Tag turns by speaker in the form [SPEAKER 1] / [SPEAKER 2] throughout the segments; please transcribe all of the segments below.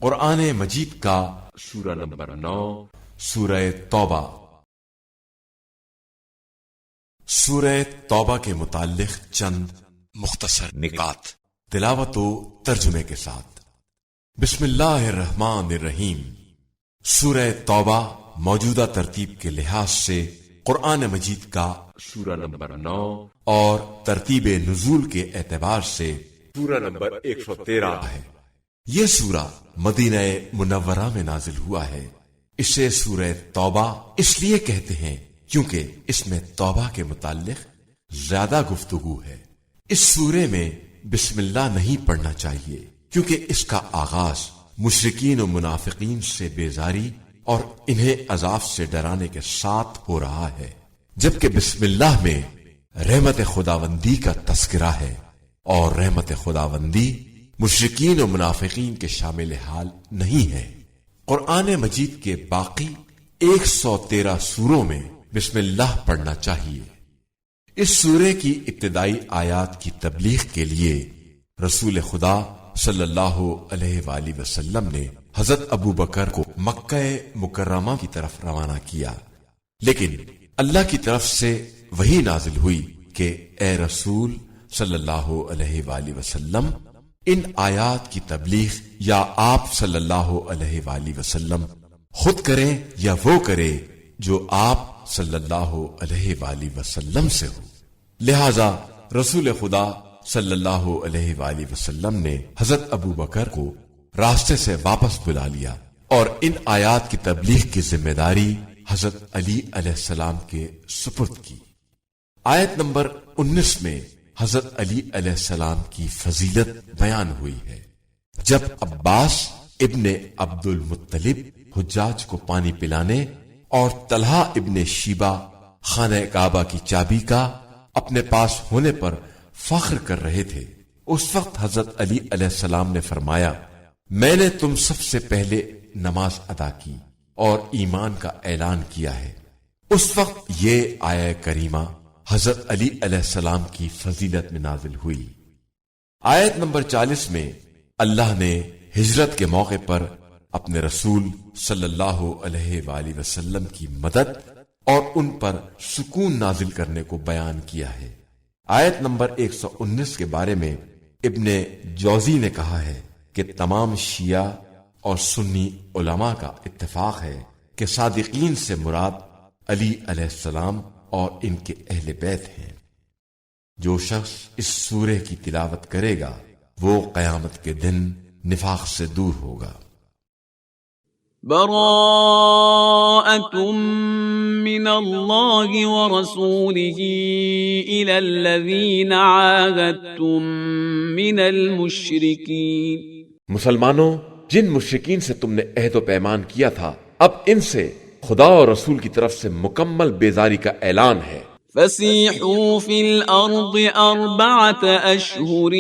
[SPEAKER 1] قرآن مجید کا
[SPEAKER 2] سورہ نمبر 9
[SPEAKER 1] سورہ توبہ۔ سورہ توبہ کے متعلق چند مختصر نکات تلاوت و ترجمے کے ساتھ۔ بسم اللہ الرحمن الرحیم۔ سورہ توبہ موجودہ ترتیب کے لحاظ سے قرآن مجید کا
[SPEAKER 2] سورہ نمبر 9
[SPEAKER 1] اور ترتیب نزول کے اعتبار سے
[SPEAKER 2] سورہ نمبر 113
[SPEAKER 1] ہے۔ یہ سورہ مدینہ منورہ میں نازل ہوا ہے۔ اسے سورہ توبہ اس لیے کہتے ہیں کیونکہ اس میں توبہ کے متعلق زیادہ گفتگو ہے۔ اس سورے میں بسم اللہ نہیں پڑھنا چاہیے کیونکہ اس کا آغاز مشرکین و منافقین سے بیزاری اور انہیں عذاب سے ڈرانے کے ساتھ ہو رہا ہے، جبکہ بسم اللہ میں رحمت خداوندی کا تذکرہ ہے، اور رحمت خداوندی مشرکین و منافقین کے شامل حال نہیں ہے۔ قرآن مجید کے باقی 113 سوروں میں بسم اللہ پڑھنا چاہیے۔ اس سورے کی ابتدائی آیات کی تبلیغ کے لیے رسول خدا صلی اللہ علیہ وآلہ وسلم نے حضرت ابو بکر کو مکہ مکرمہ کی طرف روانہ کیا، لیکن اللہ کی طرف سے وحی نازل ہوئی کہ اے رسول صلی اللہ علیہ وآلہ وسلم، ان آیات کی تبلیغ یا آپ صلی اللہ علیہ وآلہ وسلم خود کریں یا وہ کرے جو آپ صلی اللہ علیہ وآلہ وسلم سے ہو۔ لہذا رسول خدا صلی اللہ علیہ وآلہ وسلم نے حضرت ابو بکر کو راستے سے واپس بلا لیا اور ان آیات کی تبلیغ کی ذمہ داری حضرت علی علیہ السلام کے سپرد کی۔ آیت نمبر 19 میں حضرت علی علیہ السلام کی فضیلت بیان ہوئی ہے۔ جب عباس ابن عبد المطلب حجاج کو پانی پلانے اور طلحہ ابن شیبہ خانہ کعبہ کی چابی کا اپنے پاس ہونے پر فخر کر رہے تھے، اس وقت حضرت علی علیہ السلام نے فرمایا، میں نے تم سب سے پہلے نماز ادا کی اور ایمان کا اعلان کیا ہے۔ اس وقت یہ آیہ کریمہ حضرت علی علیہ السلام کی فضیلت میں نازل ہوئی۔ آیت نمبر 40 میں اللہ نے ہجرت کے موقع پر اپنے رسول صلی اللہ علیہ وآلہ وسلم کی مدد اور ان پر سکون نازل کرنے کو بیان کیا ہے۔ آیت نمبر 119 کے بارے میں ابن جوزی نے کہا ہے کہ تمام شیعہ اور سنی علماء کا اتفاق ہے کہ صادقین سے مراد علی علیہ السلام اور ان کے اہل بیت ہیں۔ جو شخص اس سورے کی تلاوت کرے گا وہ قیامت کے دن نفاق سے دور ہوگا۔
[SPEAKER 3] براءة من اللہ ورسولہ إلی الذین عاہدتم من المشرکین۔
[SPEAKER 2] مسلمانوں، جن مشرکین سے تم نے عہد و پیمان کیا تھا، اب ان سے خدا اور رسول کی طرف سے مکمل بیزاری کا اعلان ہے۔
[SPEAKER 3] فسیحوا فی الارض 4 اشہر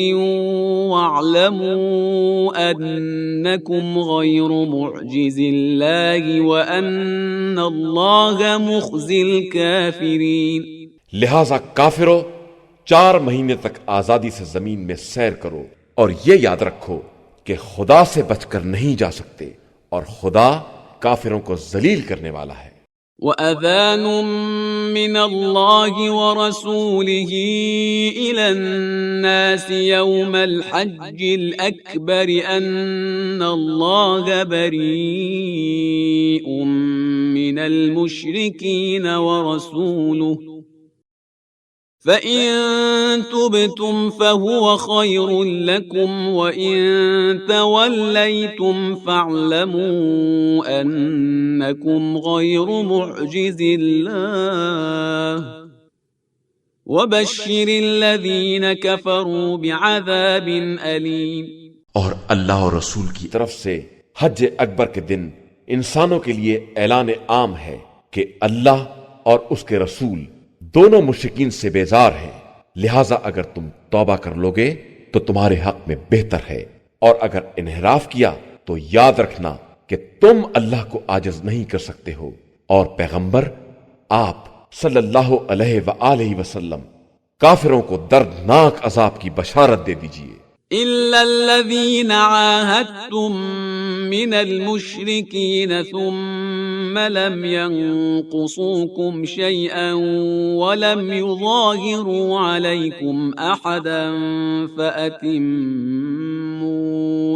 [SPEAKER 3] واعلموا انکم غیر معجز اللہ وان اللہ مخزی الکافرین۔
[SPEAKER 2] لہذا کافروں، 4 مہینے تک آزادی سے زمین میں سیر کرو اور یہ یاد رکھو کہ خدا سے بچ کر نہیں جا سکتے، اور خدا کافروں کو ذلیل کرنے والا ہے۔
[SPEAKER 3] وَأَذَانٌ مِّنَ اللَّهِ وَرَسُولِهِ إِلَى النَّاسِ يَوْمَ الْحَجِّ الْأَكْبَرِ أَنَّ اللَّهَ بَرِيءٌ مِّنَ الْمُشْرِكِينَ وَرَسُولُهُ فَإِن تُبْتُمْ فَهُوَ خَيْرٌ لَكُمْ وَإِن تَوَلَّيْتُمْ فَاعْلَمُوا أَنَّكُمْ غَيْرُ مُعْجِزِ اللَّهِ وَبَشِّرِ الَّذِينَ كَفَرُوا بِعَذَابٍ أَلِيمٍ۔
[SPEAKER 2] اور اللہ اور رسول کی طرف سے حج اکبر کے دن انسانوں کے لیے اعلان عام ہے کہ اللہ اور اس کے رسول دونوں مشرکین سے بیزار ہیں، لہٰذا اگر تم توبہ کر لوگے تو تمہارے حق میں بہتر ہے، اور اگر انحراف کیا تو یاد رکھنا کہ تم اللہ کو عاجز نہیں کر سکتے ہو، اور پیغمبر آپ صلی اللہ علیہ وآلہ وسلم کافروں کو دردناک عذاب کی بشارت دے دیجیے۔
[SPEAKER 3] إِلَّا الَّذِينَ عَاهَدتُّم من المشركين ثم لم ينقصوكم شيئا ولم يظاهروا عليكم أحدا فأتموا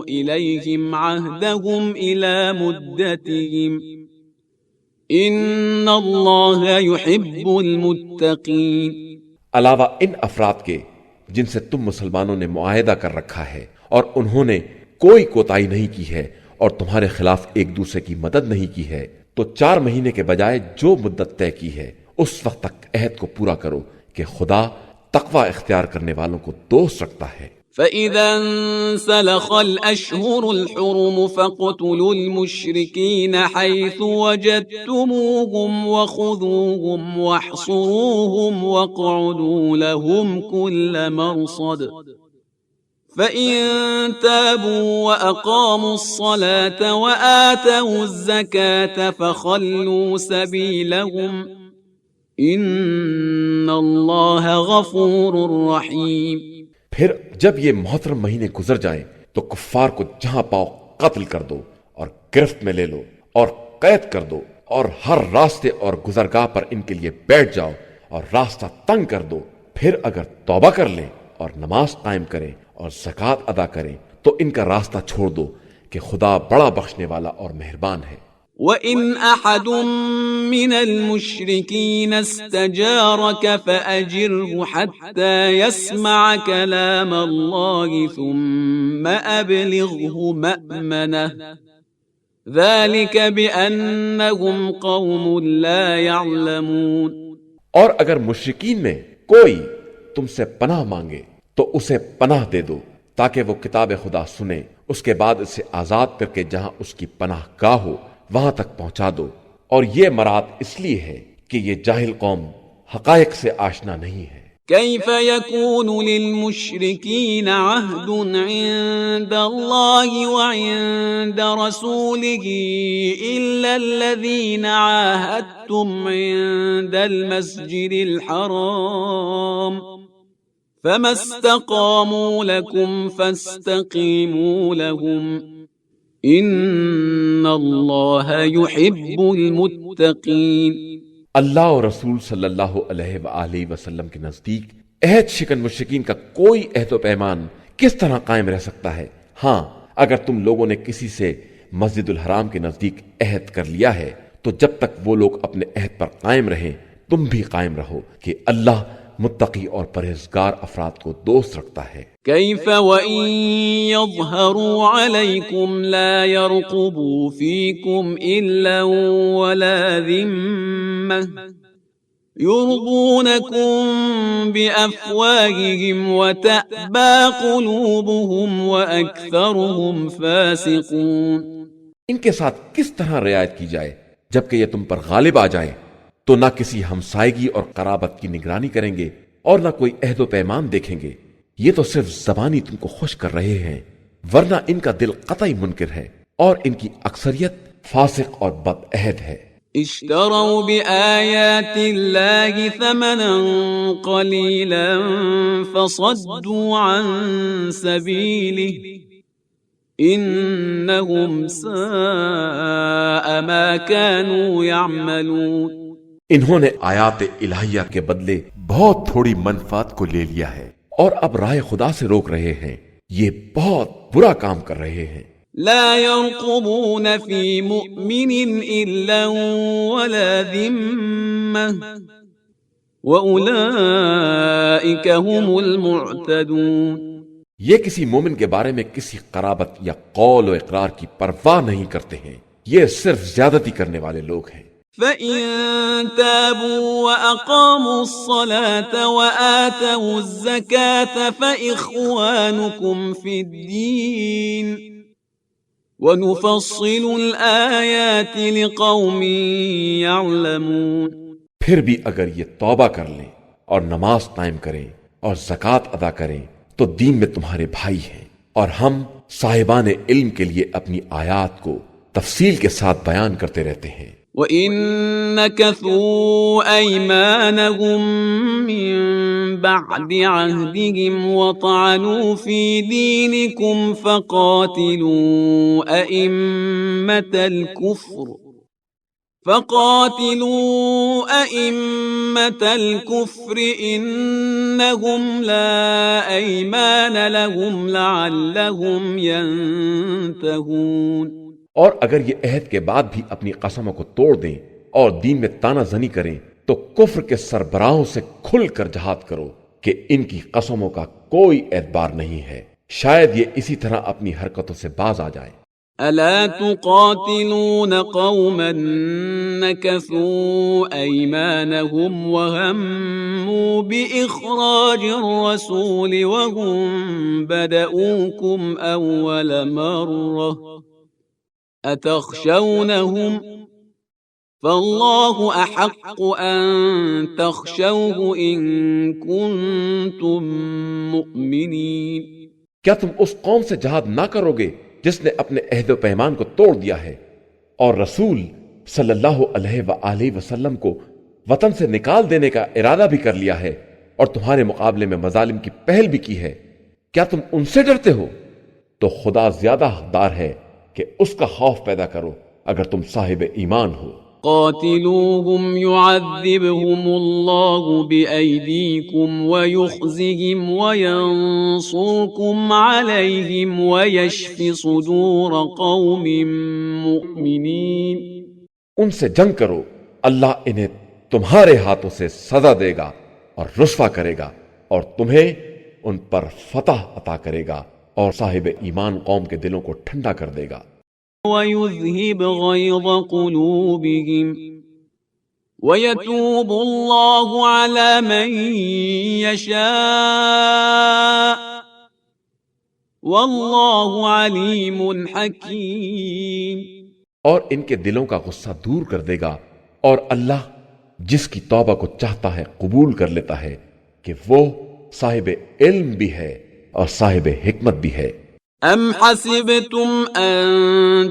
[SPEAKER 3] إليهم عهدهم إلى مدتهم إن الله يحب المتقين.
[SPEAKER 2] علاوہ ان افراد کے جن سے تم مسلمانوں نے معاہدہ کر رکھا ہے اور انہوں نے کوئی کوتاہی نہیں کی ہے اور تمہارے خلاف ایک دوسرے کی مدد نہیں کی ہے، تو 4 مہینے کے بجائے جو مدت طے کی ہے اس وقت تک عہد کو پورا کرو کہ خدا تقوی اختیار کرنے والوں کو دوست رکھتا ہے.
[SPEAKER 3] فَإِذَا انسَلَخَ الْأَشْهُرُ الْحُرُمُ فَاقْتُلُوا الْمُشْرِكِينَ حَيْثُ وَجَدتُّمُوهُمْ وَخُذُوهُمْ وَاحْصُرُوهُمْ وَاقْعُدُوا لَهُمْ كُلَّ مَرْصَدٍ فَإِن تَابُوا وَأَقَامُوا الصَّلَاةَ وَآتَوُا الزَّكَاةَ فَخَلُّوا سَبِيلَهُمْ إِنَّ اللَّهَ غَفُورٌ رَحِيمٌ.
[SPEAKER 2] پھر جب یہ محترم مہینے گزر جائیں تو کفار کو جہاں پاؤ قتل کر دو اور گرفت میں لے لو اور قید کر دو، اور ہر راستے اور گزرگاہ پر ان کے لیے بیٹھ جاؤ اور راستہ تنگ کر دو. پھر اگر توبہ کر لیں اور نماز قائم کریں اور زکوٰۃ ادا کریں تو ان کا راستہ چھوڑ دو کہ خدا بڑا بخشنے والا اور مہربان ہے.
[SPEAKER 3] وَإِنْ أَحَدٌ مِّنَ الْمُشْرِكِينَ اسْتَجَارَكَ فَأَجِرْهُ حَتَّى يَسْمَعَ كَلَامَ اللَّهِ ثُمَّ أَبْلِغْهُ مَأْمَنَهُ ذَلِكَ بِأَنَّهُمْ قَوْمٌ لَا يَعْلَمُونَ.
[SPEAKER 2] اور اگر مشرکین میں کوئی تم سے پناہ مانگے تو اسے پناہ دے دو تاکہ وہ کتاب خدا سنے، اس کے بعد اسے آزاد کر کے جہاں اس کی پناہ گاہ ہو وہاں تک پہنچا دو. اور یہ مراد اس لیے ہے کہ یہ جاہل قوم حقائق سے آشنا نہیں ہے.
[SPEAKER 3] كيف يكون للمشركين عهد عند الله وعند رسوله إلا الذين عاهدتم عند المسجد الحرام فما استقاموا لكم فاستقيموا لهم إن الله يحب المتقين.
[SPEAKER 2] اللہ اور رسول صلی اللہ علیہ وآلہ وسلم کے نزدیک عہد شکن مشرکین کا کوئی عہد و پیمان کس طرح قائم رہ سکتا ہے؟ ہاں، اگر تم لوگوں نے کسی سے مسجد الحرام کے نزدیک عہد کر لیا ہے تو جب تک وہ لوگ اپنے عہد پر قائم رہیں تم بھی قائم رہو کہ اللہ متقی اور پرہیزگار افراد کو دوست رکھتا ہے.
[SPEAKER 3] كيف وإن يظهروا عليكم لا يرقبوا فيكم إلا ولا ذمة يرضونكم بأفواههم وتأبى قلوبهم وأكثرهم فاسقون.
[SPEAKER 2] ان کے ساتھ کس طرح رعایت کی جائے جبکہ یہ تم پر غالب آ جائیں تو نہ کسی ہمسائیگی اور قرابت کی نگرانی کریں گے اور نہ کوئی عہد و پیمان دیکھیں گے. یہ تو صرف زبانی تم کو خوش کر رہے ہیں ورنہ ان کا دل قطعی منکر ہے اور ان کی اکثریت فاسق اور بد عہد ہے.
[SPEAKER 3] اشتروا بآيات الله ثمنا قليلا فصدوا عن سبيله إنهم ساء ما كانوا يعملون.
[SPEAKER 1] انہوں نے آیات الہیہ کے بدلے بہت تھوڑی منفعت کو لے لیا ہے
[SPEAKER 2] اور اب راہ خدا سے روک رہے ہیں. یہ بہت برا کام کر رہے ہیں.
[SPEAKER 3] لا يرقبون في مؤمن إلا ولا ذمة وأولئك هم المعتدون.
[SPEAKER 2] یہ کسی مومن کے بارے میں کسی قرابت یا قول و اقرار کی پرواہ نہیں کرتے ہیں. یہ صرف زیادتی کرنے والے لوگ ہیں.
[SPEAKER 3] فَإِن تَابُوا وَأَقَامُوا الصَّلَاةَ وَآتَوُا الزَّكَاةَ فَإِخْوَانُكُمْ فِي الدِّينِ وَنُفَصِّلُ الْآيَاتِ لِقَوْمٍ يَعْلَمُونَ.
[SPEAKER 2] پھر بھی اگر یہ توبہ کر لیں اور نماز قائم کریں اور زکوٰۃ ادا کریں تو دین میں تمہارے بھائی ہیں، اور ہم صاحبان علم کے لیے اپنی آیات کو تفصیل کے ساتھ بیان کرتے رہتے ہیں.
[SPEAKER 3] وَإِن نَكَثُوا أَيْمَانَهُم مِّن بَعْدِ عَهْدِهِمْ وَطَعَنُوا فِي دِينِكُمْ فَقَاتِلُوا أَئِمَّةَ الْكُفْرِ إِنَّهُمْ لَا أَيْمَانَ لَهُمْ لَعَلَّهُمْ يَنْتَهُونَ۔
[SPEAKER 2] اور اگر یہ عہد کے بعد بھی اپنی قسموں کو توڑ دیں اور دین میں تانا زنی کریں تو کفر کے سربراہوں سے کھل کر جہاد کرو کہ ان کی قسموں کا کوئی اعتبار نہیں ہے، شاید یہ اسی طرح اپنی حرکتوں سے باز آ جائیں۔
[SPEAKER 3] أَلَا تُقَاتِلُونَ قَوْمًا نَكَثُوا أَيْمَانَهُمْ وَهَمُّوا بِإِخْرَاجِ الرَّسُولِ وَهُمْ بَدَؤُوكُمْ أَوَّلَ مَرَّةٍ أَتَخْشَوْنَهُمْ فَاللَّهُ أَحَقُّ أَن تَخْشَوْهُ إِن كُنتُم مُّؤْمِنِينَ۔
[SPEAKER 2] کیا تم اس قوم سے جہاد نہ کرو گے جس نے اپنے عہد و پیمان کو توڑ دیا ہے اور رسول صلی اللہ علیہ وآلہ وسلم کو وطن سے نکال دینے کا ارادہ بھی کر لیا ہے اور تمہارے مقابلے میں مظالم کی پہل بھی کی ہے؟ کیا تم ان سے ڈرتے ہو؟ تو خدا زیادہ حقدار ہے کہ اس کا خوف پیدا کرو اگر تم صاحب ایمان ہو۔
[SPEAKER 3] قاتلوهم يعذبهم الله بأيديكم ويخزهم وينصركم عليهم ويشف صدور قوم مؤمنين۔
[SPEAKER 2] ان سے جنگ کرو، اللہ انہیں تمہارے ہاتھوں سے سزا دے گا اور رسوا کرے گا اور تمہیں ان پر فتح عطا کرے گا اور صاحب ایمان قوم کے دلوں کو ٹھنڈا کر دے گا۔
[SPEAKER 3] وَيُذْهِبْ غَيْظَ قُلُوبِهِمْ وَيَتُوبُ اللَّهُ عَلَى مَن يَشَاءُ وَاللَّهُ عَلِيمٌ حَكِيمٌ۔
[SPEAKER 2] اور ان کے دلوں کا غصہ دور کر دے گا اور اللہ جس کی توبہ کو چاہتا ہے قبول کر لیتا ہے کہ وہ صاحب علم بھی ہے اور صاحب حکمت بھی ہے۔
[SPEAKER 3] أَمْ حَسِبْتُمْ أَن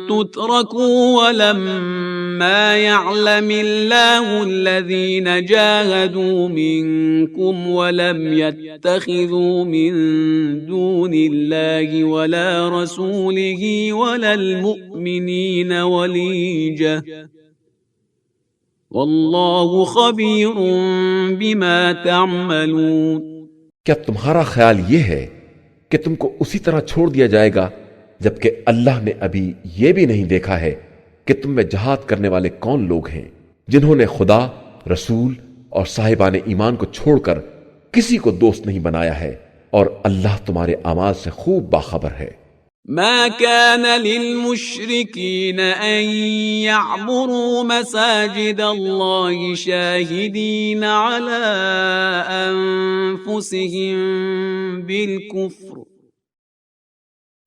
[SPEAKER 3] تُتْرَكُوا وَلَمَّا يَعْلَمِ اللَّهُ الَّذِينَ جَاهَدُوا مِنكُمْ وَلَمْ يَتَّخِذُوا مِن دُونِ اللَّهِ وَلَا رَسُولِهِ وَلَا الْمُؤْمِنِينَ وَلِيجَةً وَاللَّهُ خَبِيرٌ بِمَا تَعْمَلُونَ۔
[SPEAKER 2] کیا تمہارا خیال یہ ہے کہ تم کو اسی طرح چھوڑ دیا جائے گا جبکہ اللہ نے ابھی یہ بھی نہیں دیکھا ہے کہ تم میں جہاد کرنے والے کون لوگ ہیں جنہوں نے خدا، رسول اور صاحبان ایمان کو چھوڑ کر کسی کو دوست نہیں بنایا ہے، اور اللہ تمہارے اعمال سے خوب باخبر ہے۔
[SPEAKER 3] ما كان للمشركين أن يعمروا مساجد الله شاهدين على أنفسهم بالكفر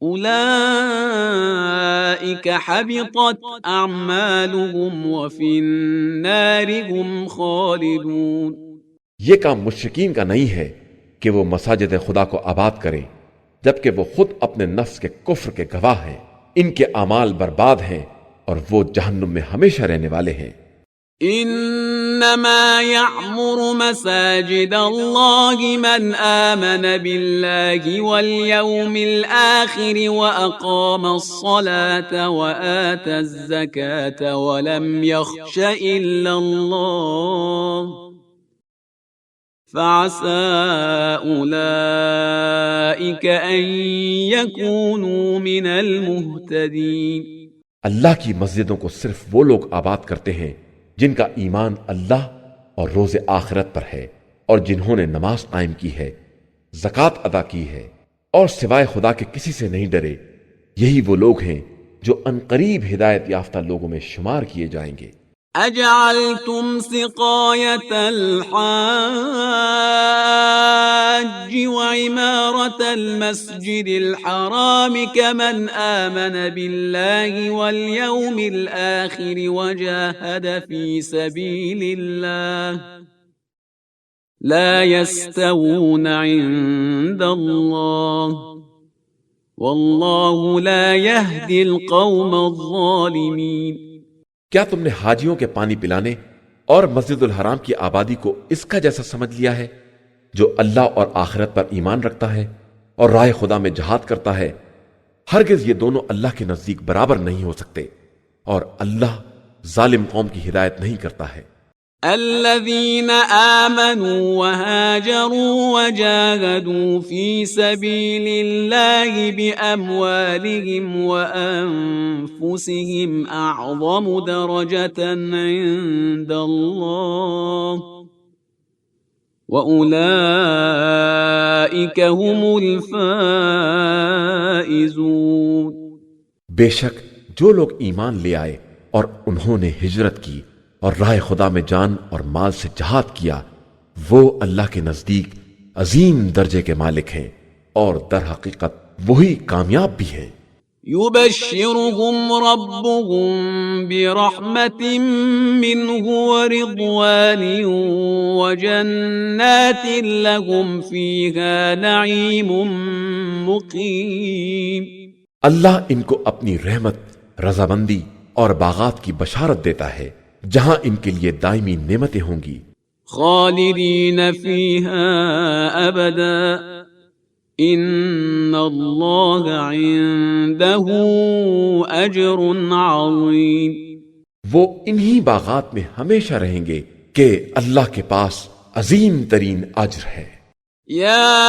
[SPEAKER 3] أولئك حبطت أعمالهم وفي النار هم خالدون۔
[SPEAKER 2] یہ کام مشرکین کا نہیں ہے کہ وہ مساجد خدا کو آباد کریں جبکہ وہ خود اپنے نفس کے کفر کے گواہ ہیں، ان کے اعمال برباد ہیں اور وہ جہنم میں ہمیشہ رہنے والے ہیں۔
[SPEAKER 3] انما يعمر مساجد الله من آمن بالله واليوم الآخر وأقام الصلاة وآتى الزكاة ولم يخش إلا الله فعسى أولئك أن يكونوا من المهتدين۔
[SPEAKER 2] اللہ کی مسجدوں کو صرف وہ لوگ آباد کرتے ہیں جن کا ایمان اللہ اور روز آخرت پر ہے اور جنہوں نے نماز قائم کی ہے، زکوٰۃ ادا کی ہے اور سوائے خدا کے کسی سے نہیں ڈرے، یہی وہ لوگ ہیں جو عنقریب ہدایت یافتہ لوگوں میں شمار کیے جائیں گے۔
[SPEAKER 3] أجعلتم سقاية الحاج وعمارة المسجد الحرام كمن آمن بالله واليوم الآخر وجاهد في سبيل الله لا يستوون عند الله والله لا يهدي القوم الظالمين۔
[SPEAKER 2] کیا تم نے حاجیوں کے پانی پلانے اور مسجد الحرام کی آبادی کو اس کا جیسا سمجھ لیا ہے؟ جو اللہ اور آخرت پر ایمان رکھتا ہے اور راہ خدا میں جہاد کرتا ہے، ہرگز یہ دونوں اللہ کے نزدیک برابر نہیں ہو سکتے، اور اللہ ظالم قوم کی ہدایت نہیں کرتا ہے۔
[SPEAKER 3] الذين آمنوا وهاجروا وجاهدوا في سبيل الله بأموالهم وأنفسهم أعظم درجة عند الله وأولئك هم الفائزون۔
[SPEAKER 2] بے شک جو لوگ ایمان لے آئے اور انہوں نے ہجرت کی اور راہ خدا میں جان اور مال سے جہاد کیا، وہ اللہ کے نزدیک عظیم درجے کے مالک ہیں، اور در حقیقت وہی کامیاب بھی ہیں۔
[SPEAKER 3] يبشرهم ربهم برحمة منه ورضوان وجنات لهم فيها نعيم مقيم۔
[SPEAKER 2] اللہ ان کو اپنی رحمت، رضامندی اور باغات کی بشارت دیتا ہے جہاں ان کے لیے دائمی نعمتیں ہوں گی۔
[SPEAKER 3] خالدین فیہا ابدا ان اللہ عنده اجر عظیم۔
[SPEAKER 2] وہ انہی باغات میں ہمیشہ رہیں گے کہ اللہ کے پاس عظیم ترین اجر ہے۔
[SPEAKER 3] يا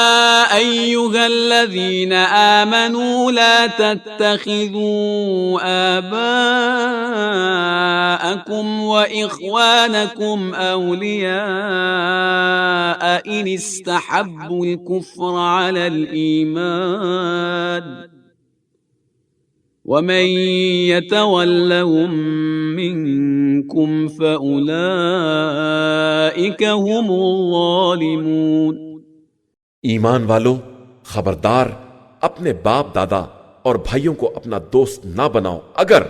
[SPEAKER 3] أيها الذين آمنوا لا تتخذوا آباءكم وإخوانكم أولياء إن استحبوا الكفر على الإيمان ومن يتولهم منكم فأولئك هم الظالمون۔
[SPEAKER 2] ایمان والو، خبردار اپنے باپ دادا اور بھائیوں کو اپنا دوست نہ بناؤ اگر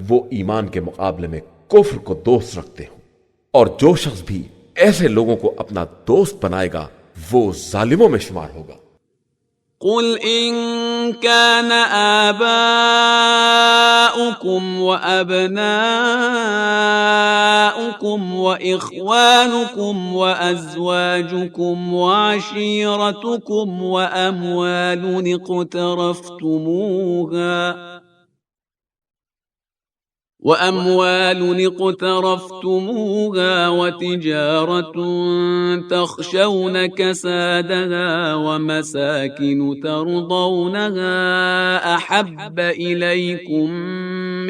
[SPEAKER 2] وہ ایمان کے مقابلے میں کفر کو دوست رکھتے ہوں، اور جو شخص بھی ایسے لوگوں کو اپنا دوست بنائے گا وہ ظالموں میں شمار ہوگا۔
[SPEAKER 3] قل إن كان آباؤكم وأبناؤكم وإخوانكم وأزواجكم وعشيرتكم وأموال اقترفتموها وتجارة تخشون كسادها ومساكن ترضونها أحب إليكم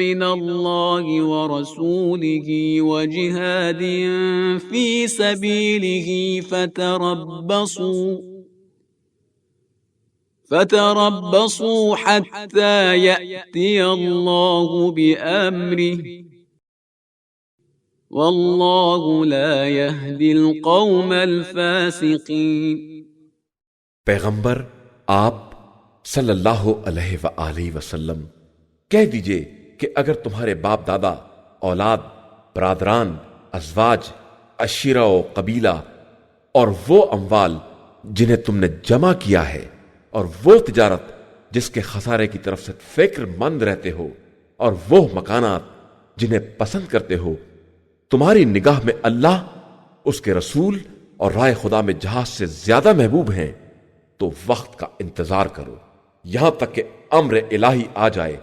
[SPEAKER 3] من الله ورسوله وجهاد في سبيله فتربصوا حتى يأتي الله بأمره والله لا يهدي القوم الفاسقين۔
[SPEAKER 2] پیغمبر آپ صلی اللہ علیہ وآلہ وسلم کہہ دیجئے کہ اگر تمہارے باپ دادا، اولاد، برادران، ازواج، عشیرہ و قبیلہ اور وہ اموال جنہیں تم نے جمع کیا ہے اور وہ تجارت جس کے خسارے کی طرف سے فکر مند رہتے ہو اور وہ مکانات جنہیں پسند کرتے ہو، تمہاری نگاہ میں اللہ، اس کے رسول اور رائے خدا میں جہاد سے زیادہ محبوب ہیں، تو وقت کا انتظار کرو یہاں تک کہ امر الہی آ جائے،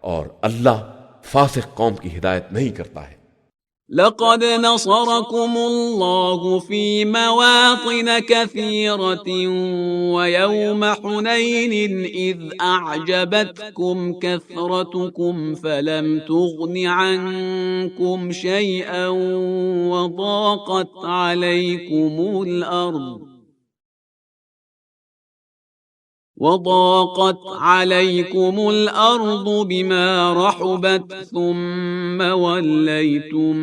[SPEAKER 2] اور اللہ فاسق قوم کی ہدایت نہیں کرتا ہے۔
[SPEAKER 3] لقد نصركم الله في مواطن كثيرة ويوم حنين إذ أعجبتكم كثرتكم فلم تغن عنكم شيئا وضاقت عليكم الأرض بما رحبت ثم وليتم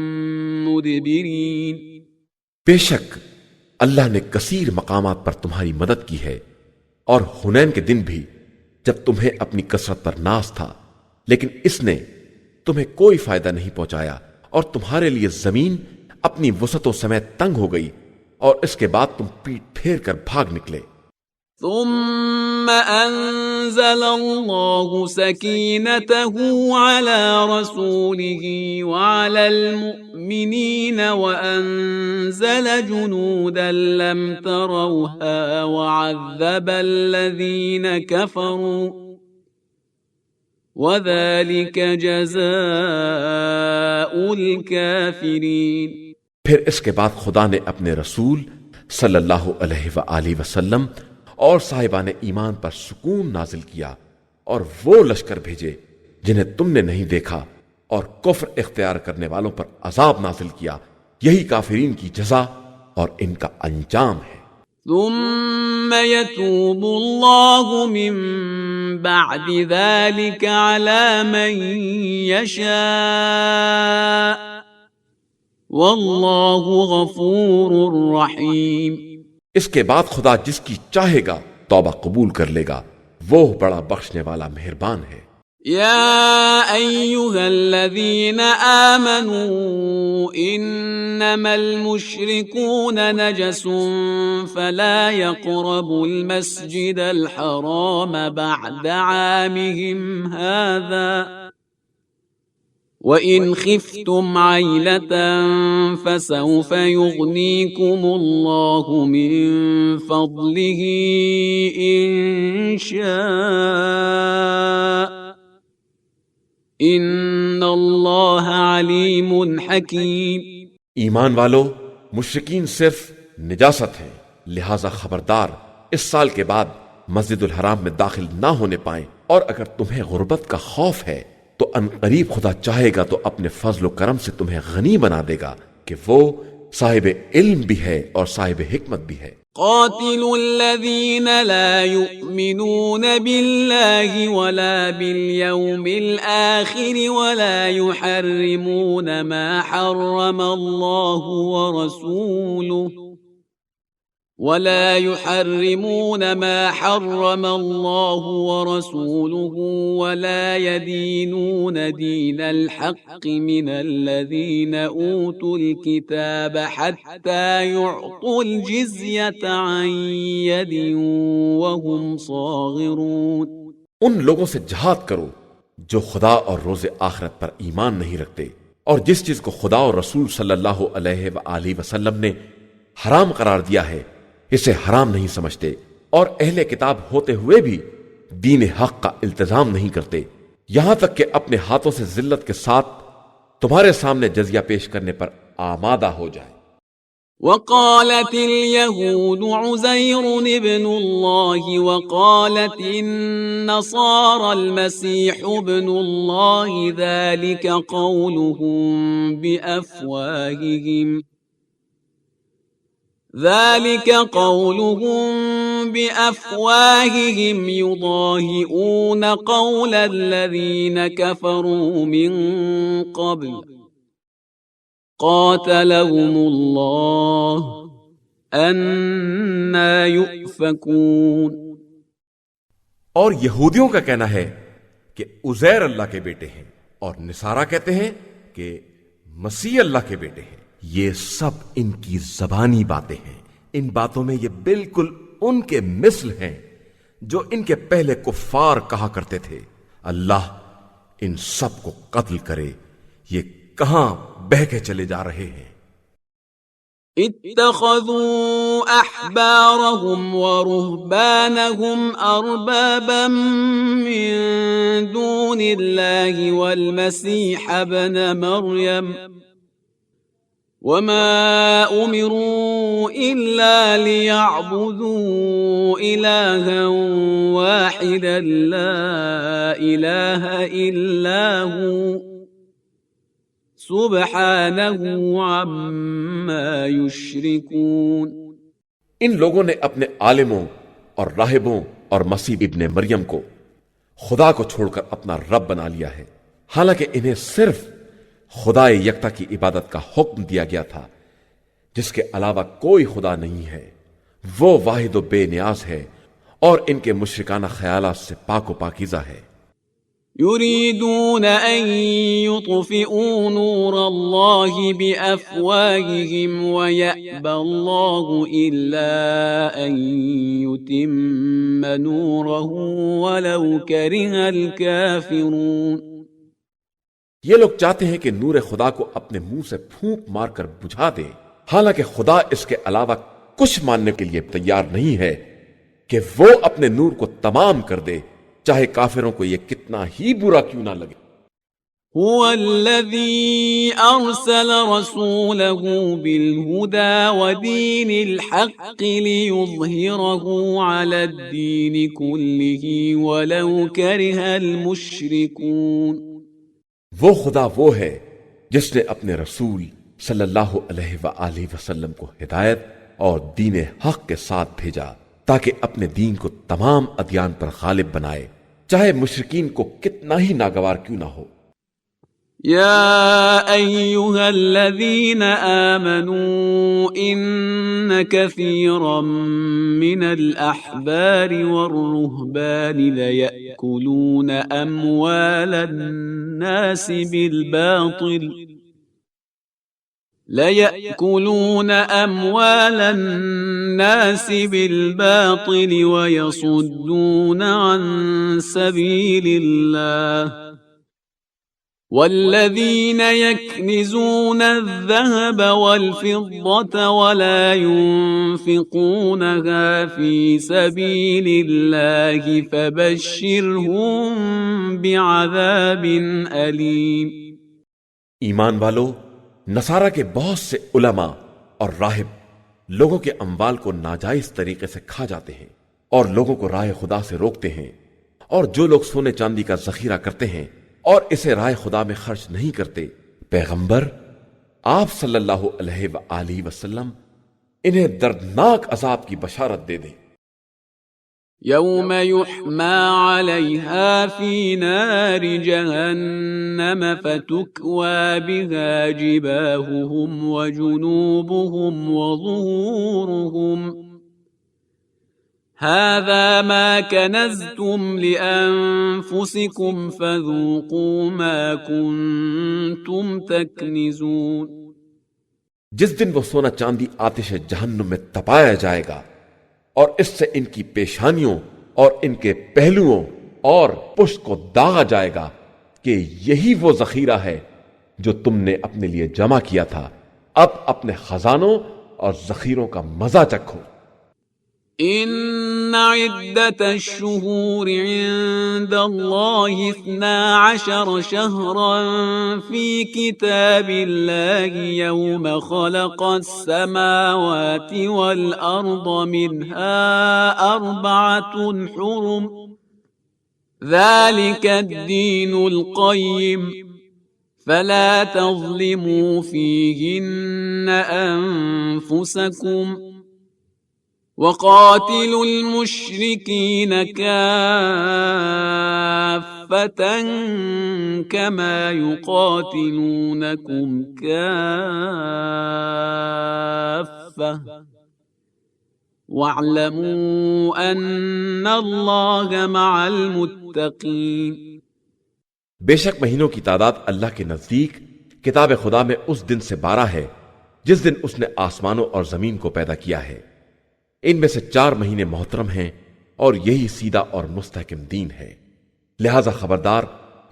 [SPEAKER 3] مدبرين۔
[SPEAKER 2] بے شک اللہ نے کثیر مقامات پر تمہاری مدد کی ہے، اور حنین کے دن بھی جب تمہیں اپنی کثرت پر ناز تھا، لیکن اس نے تمہیں کوئی فائدہ نہیں پہنچایا، اور تمہارے لیے زمین اپنی وسعتوں سمیت تنگ ہو گئی، اور اس کے بعد تم پیٹ پھیر کر بھاگ نکلے۔
[SPEAKER 3] ثم أنزل الله سكينته على رسوله وعلى المؤمنين وأنزل جنودا لم تروها وعذب الذين كفروا وذلك جزاء الكافرين۔
[SPEAKER 2] پھر اس کے بعد خدا نے اپنے رسول صلی اللہ علیہ وآلہ وسلم اور صاحبان ایمان پر سکون نازل کیا اور وہ لشکر بھیجے جنہیں تم نے نہیں دیکھا، اور کفر اختیار کرنے والوں پر عذاب نازل کیا۔ یہی کافرین کی جزا اور ان کا انجام ہے۔
[SPEAKER 3] ثم يتوب الله من بعد ذلك على من يشاء والله غفور رحيم۔
[SPEAKER 2] اس کے بعد خدا جس کی چاہے گا توبہ قبول کر لے گا، وہ بڑا بخشنے والا مہربان ہے۔
[SPEAKER 3] يا أيها الذين آمنوا إنما المشركون نجس فلا يقربوا المسجد الحرام بعد عامهم هذا وَإِنْ خِفْتُمْ عَيْلَةً فَسَوْفَ يُغْنِيكُمُ اللَّهُ مِنْ فَضْلِهِ إِنْ شَاءَ إِنَّ اللَّهَ عَلِيمٌ حَكِيمٌ۔
[SPEAKER 2] ایمان والو، مشرکین صرف نجاست ہیں، لہذا خبردار اس سال کے بعد مسجد الحرام میں داخل نہ ہونے پائیں، اور اگر تمہیں غربت کا خوف ہے تو ان قریب خدا چاہے گا تو اپنے فضل و کرم سے تمہیں غنی بنا دے گا کہ وہ صاحب علم بھی ہے اور صاحب حکمت بھی ہے۔
[SPEAKER 3] قاتلوا الذين لا يؤمنون بالله ولا باليوم الآخر ولا يحرمون ما حرم الله ورسوله ولا يدينون دين الحق من الذين أوتوا الكتاب حتى يعطوا الجزية عن يد وهم صاغرون۔
[SPEAKER 2] ان لوگوں سے جہاد کرو جو خدا اور روز آخرت پر ایمان نہیں رکھتے، اور جس چیز کو خدا اور رسول صلی اللہ علیہ وآلہ وسلم نے حرام قرار دیا ہے اسے حرام نہیں سمجھتے، اور اہل کتاب ہوتے ہوئے بھی دین حق کا التزام نہیں کرتے، یہاں تک کہ اپنے ہاتھوں سے ذلت کے ساتھ تمہارے سامنے جزیہ پیش کرنے پر آمادہ ہو جائے۔
[SPEAKER 3] وقالت اليهود عزير ابن الله وقالت النصارى المسيح ابن الله ذلك قولهم بأفواههم يضاهئون قول الذين كفروا من قبل قاتلهم الله أنى يؤفكون۔
[SPEAKER 2] اور یہودیوں کا کہنا ہے کہ عزیر اللہ کے بیٹے ہیں، اور نصارہ کہتے ہیں کہ مسیح اللہ کے بیٹے ہیں۔ یہ سب ان کی زبانی باتیں ہیں، ان باتوں میں یہ بالکل ان کے مثل ہیں جو ان کے پہلے کفار کہا کرتے تھے۔ اللہ ان سب کو قتل کرے، یہ کہاں بہہ کے چلے جا رہے ہیں۔
[SPEAKER 3] اتخذوا احبارهم ورهبانهم اربابا من دون الله والمسيح ابن مريم وما امروا الا ليعبدوا الها واحدا لا اله الا هو سبحانه عما يشركون۔
[SPEAKER 2] ان لوگوں نے اپنے عالموں اور راہبوں اور مسیح ابن مریم کو خدا کو چھوڑ کر اپنا رب بنا لیا ہے، حالانکہ انہیں صرف خدا یکتا کی عبادت کا حکم دیا گیا تھا، جس کے علاوہ کوئی خدا نہیں ہے، وہ واحد و بے نیاز ہے اور ان کے مشرکانہ خیالات سے پاک و پاکیزہ ہے۔
[SPEAKER 3] يريدون أن يطفئوا نور الله بأفواههم ويأبى الله إلا أن يتم نوره ولو كره الكافرون.
[SPEAKER 2] یہ لوگ چاہتے ہیں کہ نور خدا کو اپنے منہ سے پھونک مار کر بجھا دے، حالانکہ خدا اس کے علاوہ کچھ ماننے کے لیے تیار نہیں ہے کہ وہ اپنے نور کو تمام کر دے، چاہے کافروں کو یہ کتنا ہی برا کیوں نہ لگے۔
[SPEAKER 3] هو الذي أرسل رسوله بالهدى ودين الحق ليظهره على الدين كله ولو كره المشركون.
[SPEAKER 2] وہ خدا وہ ہے جس نے اپنے رسول صلی اللہ علیہ وآلہ وسلم کو ہدایت اور دین حق کے ساتھ بھیجا تاکہ اپنے دین کو تمام ادیان پر غالب بنائے، چاہے مشرکین کو کتنا ہی ناگوار کیوں نہ ہو۔
[SPEAKER 3] يا أيها الذين آمنوا إن كثيرا من الأحبار والرهبان ليأكلون أموال الناس بالباطل ويصدون عن سبيل الله والذين يكنزون الذهب والفضة ولا ينفقونها في سبيل الله فبشرهم بعذاب أليم.
[SPEAKER 2] ایمان والو، نصارہ کے بہت سے علماء اور راہب لوگوں کے اموال کو ناجائز طریقے سے کھا جاتے ہیں اور لوگوں کو راہ خدا سے روکتے ہیں، اور جو لوگ سونے چاندی کا ذخیرہ کرتے ہیں اور اسے راہ خدا میں خرچ نہیں کرتے، پیغمبر آپ صلی اللہ علیہ وآلہ وسلم انہیں دردناک عذاب کی بشارت دے دیں۔
[SPEAKER 3] يوم يحمى عليها في نار جهنم فتكوى بها جباههم وجنوبهم وظهورهم هذا ما كنزتم لأنفسكم فذوقوا ما كنتم تكنزون.
[SPEAKER 2] جس دن وہ سونا چاندی آتش جہنم میں تپایا جائے گا اور اس سے ان کی پیشانیوں اور ان کے پہلوؤں اور پشت کو داغا جائے گا کہ یہی وہ ذخیرہ ہے جو تم نے اپنے لیے جمع کیا تھا، اب اپنے خزانوں اور ذخیروں کا مزہ چکھو۔
[SPEAKER 3] إن عدة الشهور عند الله 12 شهرا في كتاب الله يوم خلق السماوات والأرض منها 4 حرم ذلك الدين القيم فلا تظلموا فيهن أنفسكم وقاتلوا المشركين كافة كما يقاتلونكم كافة واعلموا أن الله مع المتقين.
[SPEAKER 2] بے شک مہینوں کی تعداد اللہ کے نزدیک کتاب خدا میں اس دن سے 12 ہے جس دن اس نے آسمانوں اور زمین کو پیدا کیا ہے، ان میں سے 4 مہینے محترم ہیں اور یہی سیدھا اور مستحکم دین ہے، لہذا خبردار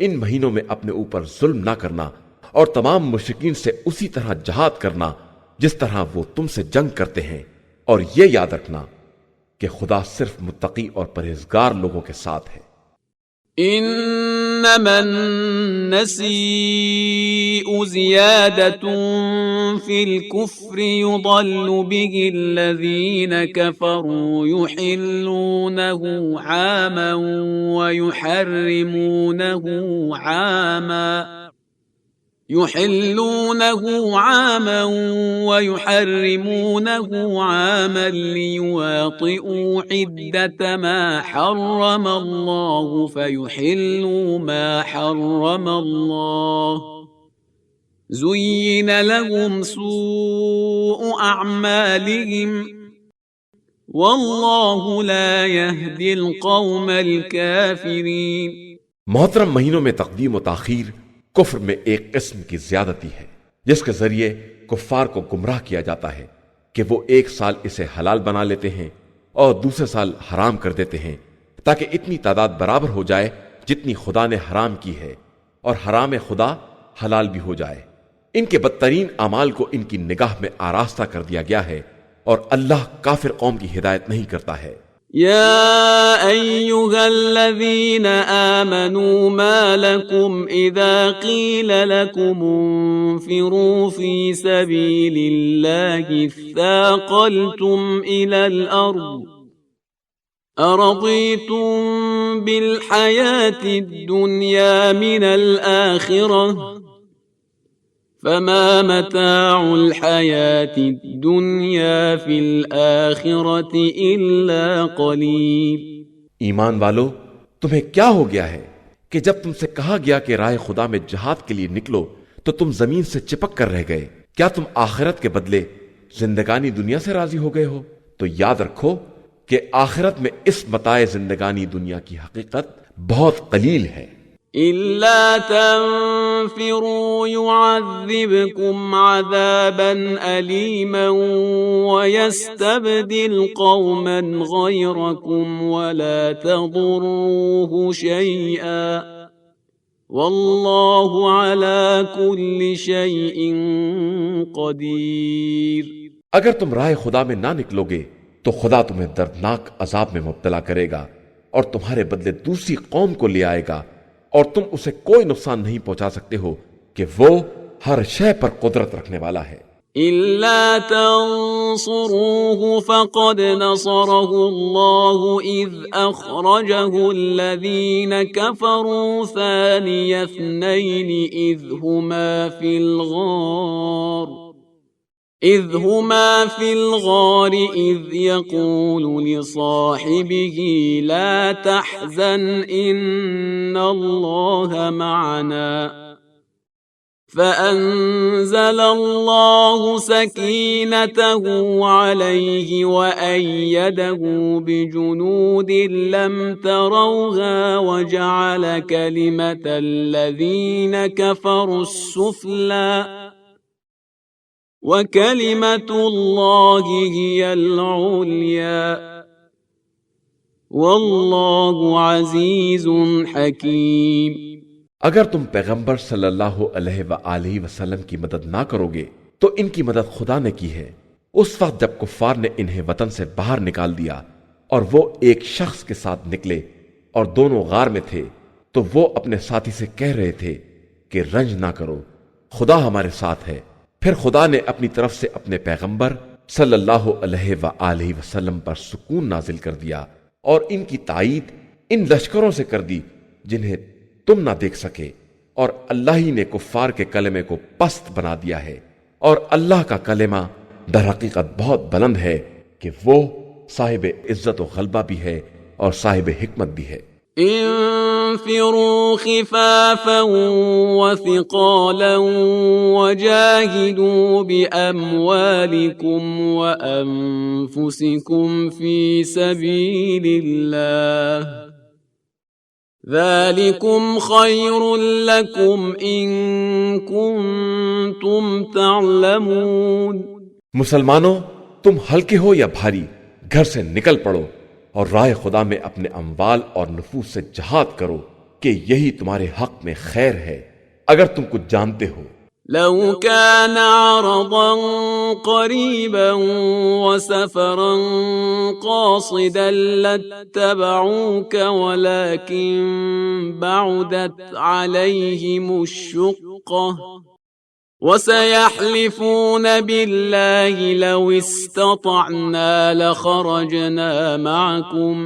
[SPEAKER 2] ان مہینوں میں اپنے اوپر ظلم نہ کرنا اور تمام مشرکین سے اسی طرح جہاد کرنا جس طرح وہ تم سے جنگ کرتے ہیں، اور یہ یاد رکھنا کہ خدا صرف متقی اور پرہیزگار لوگوں کے ساتھ ہے۔
[SPEAKER 3] انما النسيء زيادة في الكفر يضل به الذين كفروا يحلونه عاما ويحرمونه عاما ليواطئوا عدة ما حرم الله فيحلوا ما حرم الله زين لهم سوء أعمالهم والله لا يهدي القوم الكافرين.
[SPEAKER 2] محترم مہینوں میں تقدیم و تاخیر کفر میں ایک قسم کی زیادتی ہے جس کے ذریعے کفار کو گمراہ کیا جاتا ہے کہ وہ ایک سال اسے حلال بنا لیتے ہیں اور دوسرے سال حرام کر دیتے ہیں تاکہ اتنی تعداد برابر ہو جائے جتنی خدا نے حرام کی ہے اور حرام خدا حلال بھی ہو جائے۔ ان کے بدترین اعمال کو ان کی نگاہ میں آراستہ کر دیا گیا ہے اور اللہ کافر قوم کی ہدایت نہیں کرتا ہے۔
[SPEAKER 3] يا أيها الذين آمنوا ما لكم إذا قيل لكم انفروا في سبيل الله اثاقلتم إلى الأرض أرضيتم بالحياة الدنيا من الآخرة فما متاع الحياة الدنيا في الآخرة إلا قليل۔
[SPEAKER 2] ایمان والو، تمہیں کیا ہو گیا ہے کہ جب تم سے کہا گیا کہ راہ خدا میں جہاد کے لیے نکلو تو تم زمین سے چپک کر رہ گئے؟ کیا تم آخرت کے بدلے زندگانی دنیا سے راضی ہو گئے ہو؟ تو یاد رکھو کہ آخرت میں اس متاع زندگانی دنیا کی حقیقت بہت قلیل ہے۔
[SPEAKER 3] إلا تنفروا يعذبكم عذابا أليما ويستبدل قوما غيركم ولا تضروه شيئا والله على كل شيء قدير۔
[SPEAKER 2] اگر تم راہ خدا میں نہ نکلو گے تو خدا تمہیں دردناک عذاب میں مبتلا کرے گا اور تمہارے بدلے دوسری قوم کو لے آئے گا اور تم اسے کوئی نقصان نہیں پہنچا سکتے ہو کہ وہ ہر شے پر قدرت رکھنے والا ہے۔
[SPEAKER 3] إلا تنصروه فقد نصره الله إذ أخرجه الذين كفروا ثاني اثنين إذ هما في الغار إذ يقول لصاحبه لا تحزن إن الله معنا فأنزل الله سكينته عليه وأيده بجنود لم تروها وجعل كلمة الذين كفروا السفلى وَكَلِمَةُ اللَّهِ هِيَ الْعُلْيَا وَاللَّهُ عَزِيزٌ حَكِيمٌ۔
[SPEAKER 2] اگر تم پیغمبر صلی اللہ علیہ وآلہ وسلم کی مدد نہ کرو گے تو ان کی مدد خدا نے کی ہے اس وقت جب کفار نے انہیں وطن سے باہر نکال دیا اور وہ ایک شخص کے ساتھ نکلے اور دونوں غار میں تھے تو وہ اپنے ساتھی سے کہہ رہے تھے کہ رنج نہ کرو، خدا ہمارے ساتھ ہے۔ پھر خدا نے اپنی طرف سے اپنے پیغمبر صلی اللہ علیہ وآلہ وسلم پر سکون نازل کر دیا اور ان کی تائید ان لشکروں سے کر دی جنہیں تم نہ دیکھ سکے، اور اللہ ہی نے کفار کے کلمے کو پست بنا دیا ہے، اور اللہ کا کلمہ در حقیقت بہت بلند ہے کہ وہ صاحب عزت و غلبہ بھی ہے اور صاحب حکمت بھی ہے۔
[SPEAKER 3] انفروا خفافا وثقالا وجاهدوا بأموالكم وأنفسكم في سبيل الله ذلكم خير لكم إن كنتم تعلمون۔
[SPEAKER 2] مسلمانوں، تم ہلکے ہو یا بھاری، گھر سے نکل پڑو اور راہ خدا میں اپنے اموال اور نفوس سے جہاد کرو کہ یہی تمہارے حق میں خیر ہے اگر تم کچھ جانتے ہو۔
[SPEAKER 3] لو كان عرضا قريبا وسفرا قاصدا لاتبعوك ولكن بعدت عليهم الشقة وسيحلفون بالله لو استطعنا لخرجنا معكم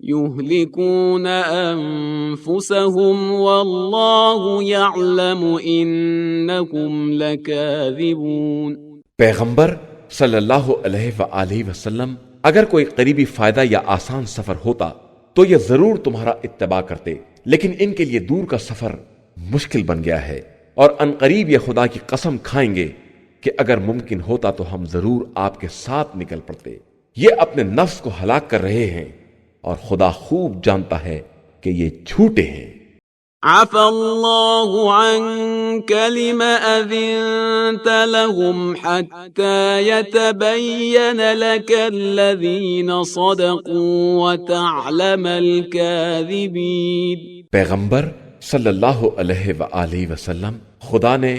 [SPEAKER 3] يهلكون أنفسهم والله يعلم إنكم لكاذبون۔
[SPEAKER 2] پیغمبر صلی اللہ علیہ وآلہ وسلم، اگر کوئی قریبی فائدہ یا آسان سفر ہوتا تو یہ ضرور تمہارا اتباع کرتے، لیکن ان کے لیے دور کا سفر مشکل بن گیا ہے، اور عنقریب یہ خدا کی قسم کھائیں گے کہ اگر ممکن ہوتا تو ہم ضرور آپ کے ساتھ نکل پڑتے۔ یہ اپنے نفس کو ہلاک کر رہے ہیں اور خدا خوب جانتا ہے کہ یہ جھوٹے ہیں۔
[SPEAKER 3] عفى الله عنك لم أذنت لهم حتى يتبين لك الذين صدقوا وتعلم الكاذبين۔
[SPEAKER 2] پیغمبر صلی اللہ علیہ وآلہ وسلم، خدا نے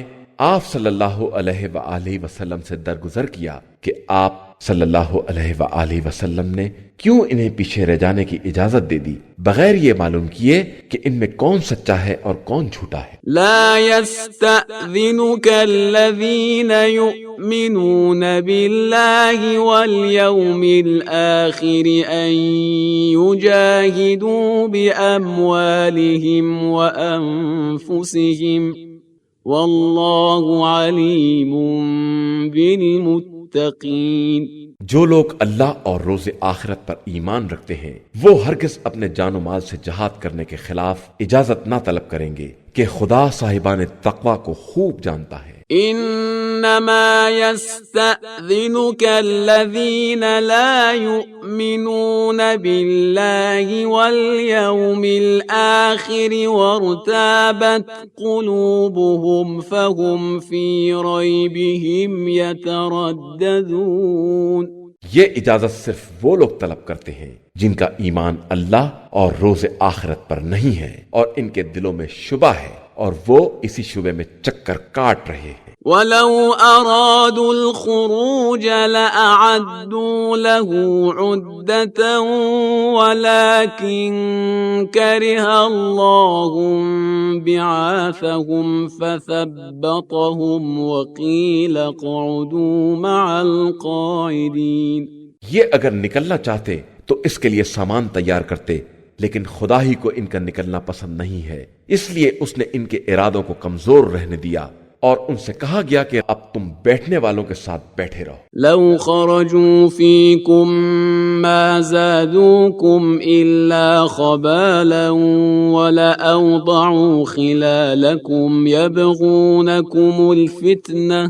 [SPEAKER 2] آپ صلی اللہ علیہ وآلہ وسلم سے درگزر کیا کہ آپ صلی اللہ علیہ وآلہ وسلم نے کیوں انہیں پیچھے رہ جانے کی اجازت دے دی بغیر یہ معلوم کیے کہ ان میں کون سچا ہے اور کون جھوٹا ہے۔
[SPEAKER 3] لا يستأذنك الذين يؤمنون بالله واليوم الآخر أن يجاهدوا بأموالهم وأنفسهم والله عليم بالمتقين۔
[SPEAKER 2] جو لوگ اللہ اور روز آخرت پر ایمان رکھتے ہیں وہ ہرگز اپنے جان و مال سے جہاد کرنے کے خلاف اجازت نہ طلب کریں گے کہ خدا صاحبان تقوی کو خوب جانتا ہے۔
[SPEAKER 3] انما يستأذنك الذين لا يؤمنون بالله واليوم الآخر وارتابت قلوبهم فهم في ريبهم يترددون۔
[SPEAKER 2] یہ اجازت صرف وہ لوگ طلب کرتے ہیں جن کا ایمان اللہ اور روز آخرت پر نہیں ہے اور ان کے دلوں میں شبہ ہے اور وہ اسی شبے میں چکر کاٹ رہے ہیں۔
[SPEAKER 3] وَلَوْ أَرَادُوا الْخُرُوجَ لَأَعَدُّوا لَهُ عُدَّةً وَلَكِنْ كَرِهَ اللَّهُ بِعَاثَهُمْ فَثَبَّطَهُمْ وَقِيلَ اقْعُدُوا مَعَ الْقَاعِدِينَ۔
[SPEAKER 2] یہ اگر نکلنا چاہتے تو اس کے لیے سامان تیار کرتے، لیکن خدا ہی کو ان کا نکلنا پسند نہیں ہے، اس لیے اس نے ان کے ارادوں کو کمزور رہنے دیا اور ان سے کہا گیا کہ اب تم بیٹھنے والوں کے ساتھ بیٹھے رہو۔
[SPEAKER 3] لو خرجوا فيكم ما زادوكم إلا خبالا ولأوضعوا خلالكم يبغونكم الفتنة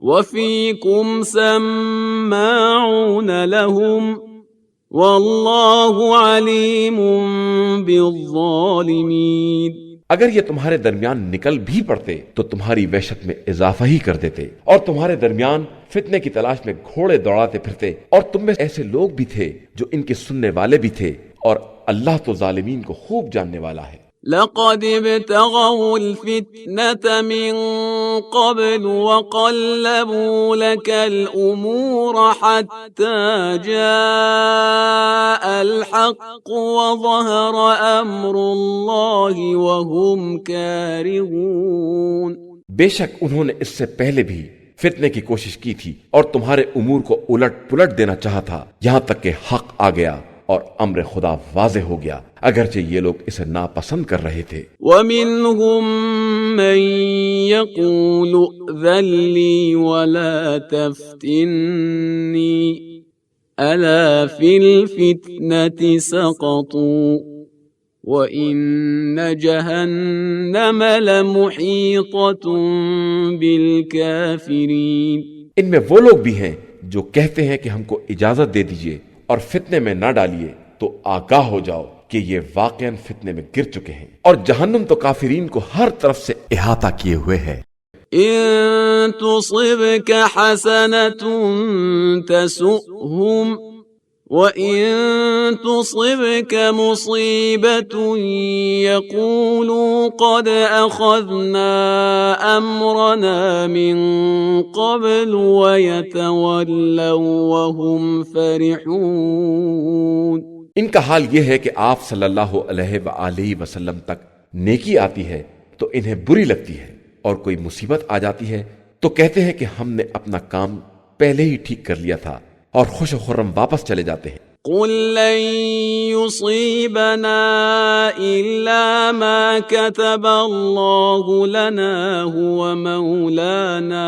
[SPEAKER 3] وفيكم سماعون لهم والله عليم بالظالمين۔
[SPEAKER 2] اگر یہ تمہارے درمیان نکل بھی پڑتے تو تمہاری وحشت میں اضافہ ہی کر دیتے اور تمہارے درمیان فتنے کی تلاش میں گھوڑے دوڑاتے پھرتے، اور تم میں ایسے لوگ بھی تھے جو ان کے سننے والے بھی تھے، اور اللہ تو ظالمین کو خوب جاننے والا ہے۔
[SPEAKER 3] لقد ابتغوا الفتنة من قبل وقلبوا لك الأمور حتى جاء الحق وظهر أمر الله وهم كارهون۔
[SPEAKER 2] بے شک انہوں نے اس سے پہلے بھی فتنے کی کوشش کی تھی اور تمہارے امور کو الٹ پلٹ دینا چاہا تھا، یہاں تک کہ حق آ گیا اور امر خدا واضح ہو گیا، اگرچہ یہ لوگ اسے ناپسند کر رہے تھے۔
[SPEAKER 3] وَمِنْهُمْ مَنْ يَقُولُ ائْذَنْ لِي وَلَا تَفْتِنِّي أَلَا فِي الْفِتْنَةِ سَقَطُوا وَإِنَّ جَهَنَّمَ لَمُحِيطَةٌ بِالْكَافِرِينَ۔
[SPEAKER 2] ان میں وہ لوگ بھی ہیں جو کہتے ہیں کہ ہم کو اجازت دے دیجئے اور فتنے میں نہ ڈالیے، تو آگاہ ہو جاؤ کہ یہ واقعاً فتنے میں گر چکے ہیں، اور جہنم تو کافرین کو ہر طرف سے احاطہ کیے ہوئے ہے۔
[SPEAKER 3] إن تصبك حسنة تسؤهم وإن تصبك مصيبة يقولوا قد أخذنا أمرنا من قبل ويتولوا وهم فرحون۔
[SPEAKER 2] ان کا حال یہ ہے کہ آپ صلی اللہ علیہ وآلہ وسلم تک نیکی آتی ہے تو انہیں بری لگتی ہے، اور کوئی مصیبت آ جاتی ہے تو کہتے ہیں کہ ہم نے اپنا کام پہلے ہی ٹھیک کر لیا تھا، اور خوش و خرم واپس چلے جاتے ہیں۔
[SPEAKER 3] قل لن يصيبنا إلا ما كتب الله لنا هو مولانا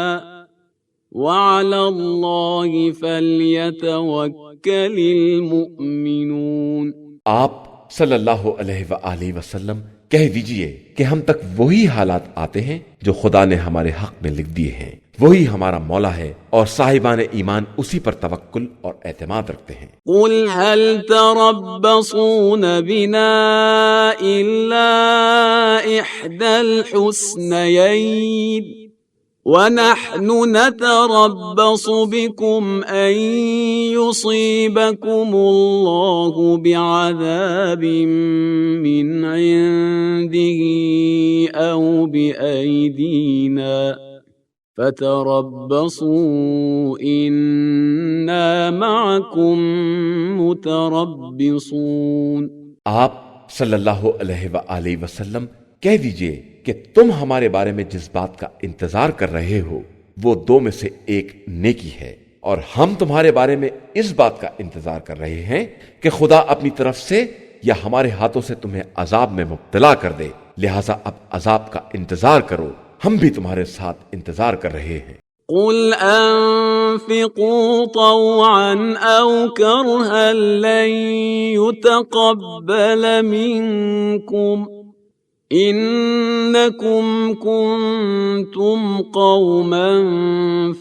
[SPEAKER 3] وعلى الله فليتوكل المؤمنون۔
[SPEAKER 2] آپ صلی اللہ علیہ وآلہ وسلم کہہ دیجئے کہ ہم تک وہی حالات آتے ہیں جو خدا نے ہمارے حق میں لکھ دیے ہیں، وہی ہمارا مولا ہے اور صاحبان ایمان اسی پر توکل اور اعتماد رکھتے ہیں۔
[SPEAKER 3] قل هل تربصون بنا إلا إحدى الحسنيين ونحن نتربص بكم أن يصيبكم الله بعذاب من عنده أو بأيدينا فتربصوا إنا معكم متربصون۔
[SPEAKER 2] آپ صلی اللہ علیہ وآلہ وسلم کہہ دیجئے کہ تم ہمارے بارے میں جس بات کا انتظار کر رہے ہو وہ دو میں سے ایک نیکی ہے، اور ہم تمہارے بارے میں اس بات کا انتظار کر رہے ہیں کہ خدا اپنی طرف سے یا ہمارے ہاتھوں سے تمہیں عذاب میں مبتلا کر دے، لہٰذا اب عذاب کا انتظار کرو، ہم بھی تمہارے ساتھ انتظار کر رہے ہیں۔
[SPEAKER 3] قل انفقوا طوعا او كرها لن يتقبل منكم انکم کنتم قوما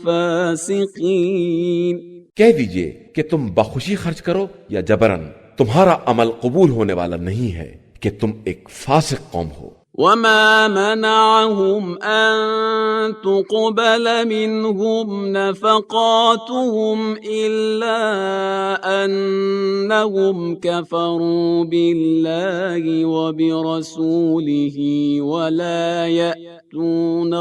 [SPEAKER 3] فاسقین۔
[SPEAKER 2] کہہ دیجئے کہ تم بخوشی خرچ کرو یا جبرن، تمہارا عمل قبول ہونے والا نہیں ہے کہ تم ایک فاسق قوم ہو۔
[SPEAKER 3] وما منعهم أن تقبل منهم نفقاتهم إلا أنهم كفروا بالله وبرسوله ولا يأتون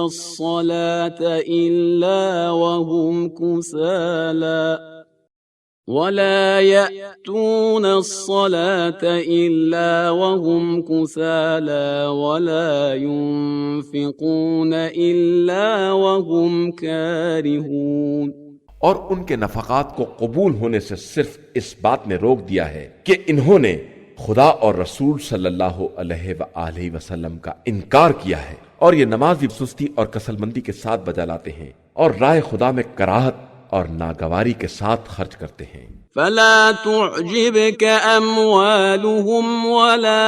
[SPEAKER 3] الصلاة إلا وهم كسالى ولا ينفقون إلا وهم كارهون۔
[SPEAKER 2] اور ان کے نفقات کو قبول ہونے سے صرف اس بات نے روک دیا ہے کہ انہوں نے خدا اور رسول صلی اللہ علیہ وآلہ وسلم کا انکار کیا ہے، اور یہ نماز بھی سستی اور کسل مندی کے ساتھ بجا لاتے ہیں اور راہ خدا میں کراہت اور ناگواری کے ساتھ خرچ کرتے ہیں۔
[SPEAKER 3] فلا تعجبك أموالهم ولا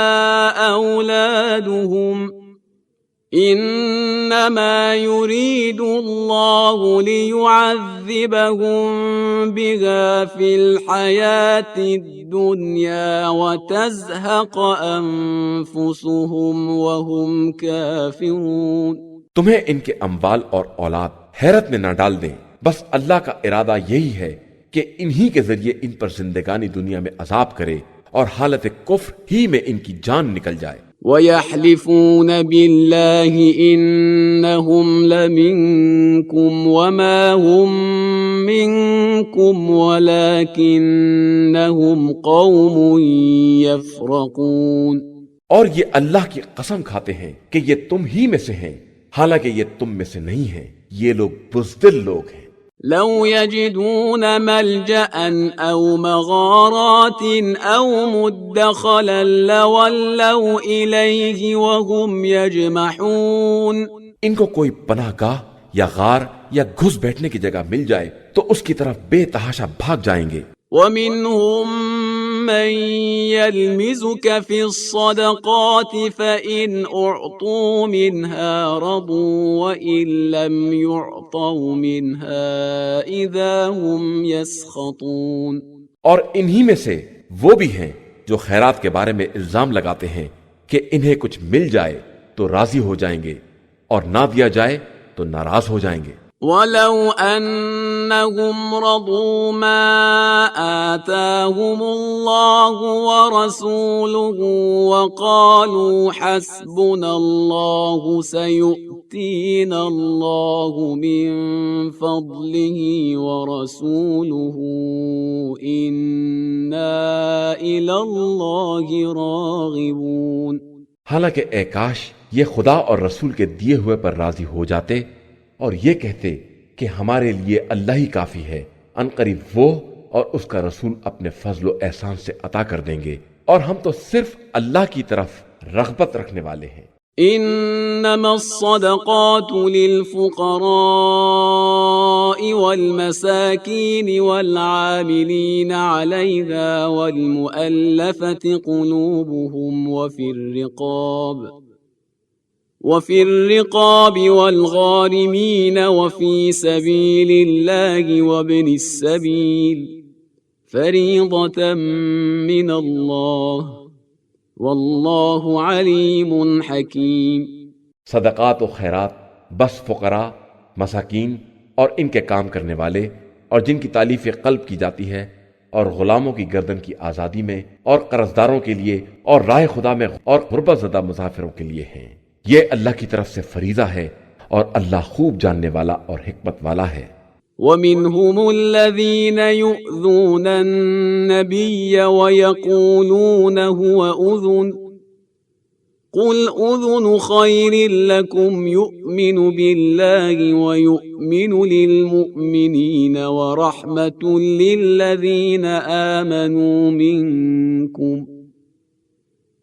[SPEAKER 3] أولادهم إنما يريد الله ليعذبهم بها في الحياة الدنيا وتزهق أنفسهم وهم كافرون۔
[SPEAKER 2] تمہیں ان کے اموال اور اولاد حیرت میں نہ ڈال دیں، بس اللہ کا ارادہ یہی ہے کہ انہی کے ذریعے ان پر زندگانی دنیا میں عذاب کرے اور حالت کفر ہی میں ان کی جان نکل جائے۔
[SPEAKER 3] وَيَحْلِفُونَ بِاللَّهِ إِنَّهُمْ لَمِنكُمْ وَمَا هُمْ مِنكُمْ وَلَكِنَّهُمْ قَوْمٌ يَفْرَقُونَ۔
[SPEAKER 2] اور یہ اللہ کی قسم کھاتے ہیں کہ یہ تم ہی میں سے ہیں، حالانکہ یہ تم میں سے نہیں ہیں، یہ لوگ بزدل لوگ ہیں۔
[SPEAKER 3] لو يجدون ملجأ أو مغارات أو مدخلا لولوا إليه وهم يجمحون۔
[SPEAKER 2] ان کو کوئی پناہ گاہ یا غار یا گھس بیٹھنے کی جگہ مل جائے تو اس کی طرف بے تحاشا بھاگ جائیں گے۔
[SPEAKER 3] ومنهم من يلمزك في الصدقات فإن أعطوا منها رضوا وإن لم يعطوا منها إذا هم يسخطون۔
[SPEAKER 2] اور انہی میں سے وہ بھی ہیں جو خیرات کے بارے میں الزام لگاتے ہیں کہ انہیں کچھ مل جائے تو راضی ہو جائیں گے اور نہ دیا جائے تو ناراض ہو جائیں گے۔
[SPEAKER 3] وَلَوْ أَنَّهُمْ رَضُوا مَا آتَاهُمُ اللَّهُ وَرَسُولُهُ وَقَالُوا حَسْبُنَا اللَّهُ سَيُؤْتِينَا اللَّهُ مِنْ فَضْلِهِ وَرَسُولُهُ إِنَّا إِلَى اللَّهِ رَاغِبُونَ۔
[SPEAKER 2] حالانکہ اے کاش یہ خدا اور رسول کے دیے ہوئے پر راضی ہو جاتے اور یہ کہتے کہ ہمارے لیے اللہ ہی کافی ہے، عنقریب وہ اور اس کا رسول اپنے فضل و احسان سے عطا کر دیں گے، اور ہم تو صرف اللہ کی طرف رغبت رکھنے والے ہیں۔
[SPEAKER 3] انما الصدقات للفقراء الفقراء والمساكين والعاملين عليها والمؤلفة قلوبهم وفي الرقاب والغارمين وفي سبيل الله وابن السبيل فريضة من الله واللہ علیم حکیم۔
[SPEAKER 2] صدقات و خیرات بس فقراء، مساکین اور ان کے کام کرنے والے اور جن کی تالیف قلب کی جاتی ہے، اور غلاموں کی گردن کی آزادی میں، اور قرضداروں کے لیے، اور راہ خدا میں، اور غربت زدہ مسافروں کے لیے ہیں۔ یہ اللہ کی طرف سے فریضہ ہے، اور اللہ خوب جاننے والا اور حکمت والا ہے۔
[SPEAKER 3] وَمِنْهُمُ الَّذِينَ يُؤْذُونَ النَّبِيَّ وَيَقُولُونَ هُوَ أُذُنٌ قُلْ أُذُنُ خَيْرٍ لَكُمْ يُؤْمِنُ بِاللَّهِ وَيُؤْمِنُ لِلْمُؤْمِنِينَ وَرَحْمَةٌ لِلَّذِينَ آمَنُوا مِنْكُمْ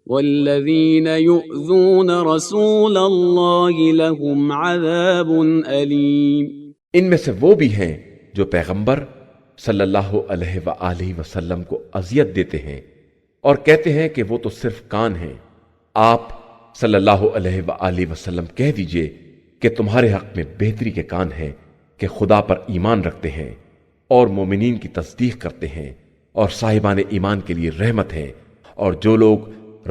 [SPEAKER 3] وَالَّذِينَ يُؤْذُونَ رَسُولَ اللَّهِ لَهُمْ عَذَابٌ أَلِيمٌ۔
[SPEAKER 2] ان میں سے وہ بھی ہیں جو پیغمبر صلی اللہ علیہ وآلہ وسلم کو اذیت دیتے ہیں اور کہتے ہیں کہ وہ تو صرف کان ہیں۔ آپ صلی اللہ علیہ وآلہ وسلم کہہ دیجئے کہ تمہارے حق میں بہتری کے کان ہیں کہ خدا پر ایمان رکھتے ہیں اور مومنین کی تصدیق کرتے ہیں اور صاحبان ایمان کے لیے رحمت ہے، اور جو لوگ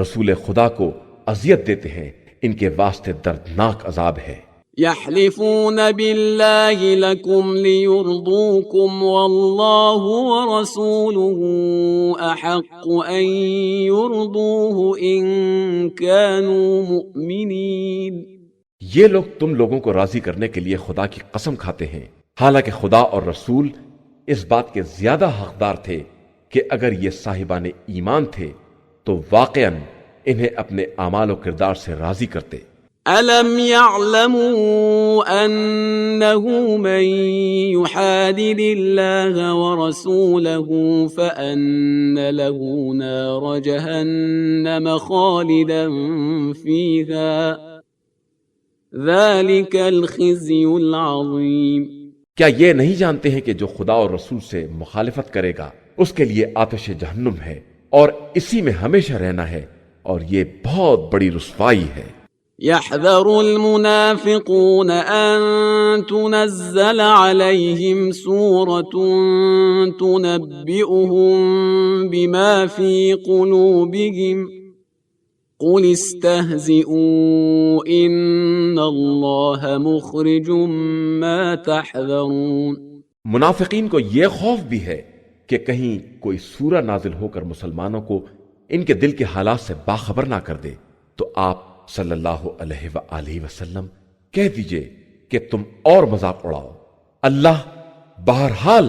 [SPEAKER 2] رسول خدا کو اذیت دیتے ہیں ان کے واسطے دردناک عذاب ہے۔
[SPEAKER 3] يحلفون بالله لكم ليرضوكم والله ورسوله أحق أن يرضوه إن كانوا مؤمنين۔
[SPEAKER 2] یہ لوگ تم لوگوں کو راضی کرنے کے لیے خدا کی قسم کھاتے ہیں، حالانکہ خدا اور رسول اس بات کے زیادہ حقدار تھے کہ اگر یہ صاحبان ایمان تھے تو واقعاً انہیں اپنے اعمال و کردار سے راضی کرتے۔
[SPEAKER 3] أَلَمْ يَعْلَمُوا أَنَّهُ مَن يُحَادِدِ اللَّهَ وَرَسُولَهُ فَأَنَّ لَهُ نَارَ جَهَنَّمَ خَالِدًا فِيهَا ذَلِكَ الْخِزْيُ الْعَظِيمُ۔
[SPEAKER 2] کیا یہ نہیں جانتے ہیں کہ جو خدا اور رسول سے مخالفت کرے گا اس کے لیے آتش جہنم ہے اور اسی میں ہمیشہ رہنا ہے، اور یہ بہت بڑی رسوائی ہے۔
[SPEAKER 3] يحذر المنافقون أن تنزل عليهم سورة تنبئهم بما في قلوبهم قل استهزئوا إن الله مخرج ما تحذرون۔
[SPEAKER 2] منافقین کو یہ خوف بھی ہے کہ کہیں کوئی سورہ نازل ہو کر مسلمانوں کو ان کے دل کے حالات سے باخبر نہ کر دے، تو آپ صلی اللہ علیہ وآلہ وسلم کہہ دیجئے کہ تم اور مذاق اڑاؤ، اللہ بہرحال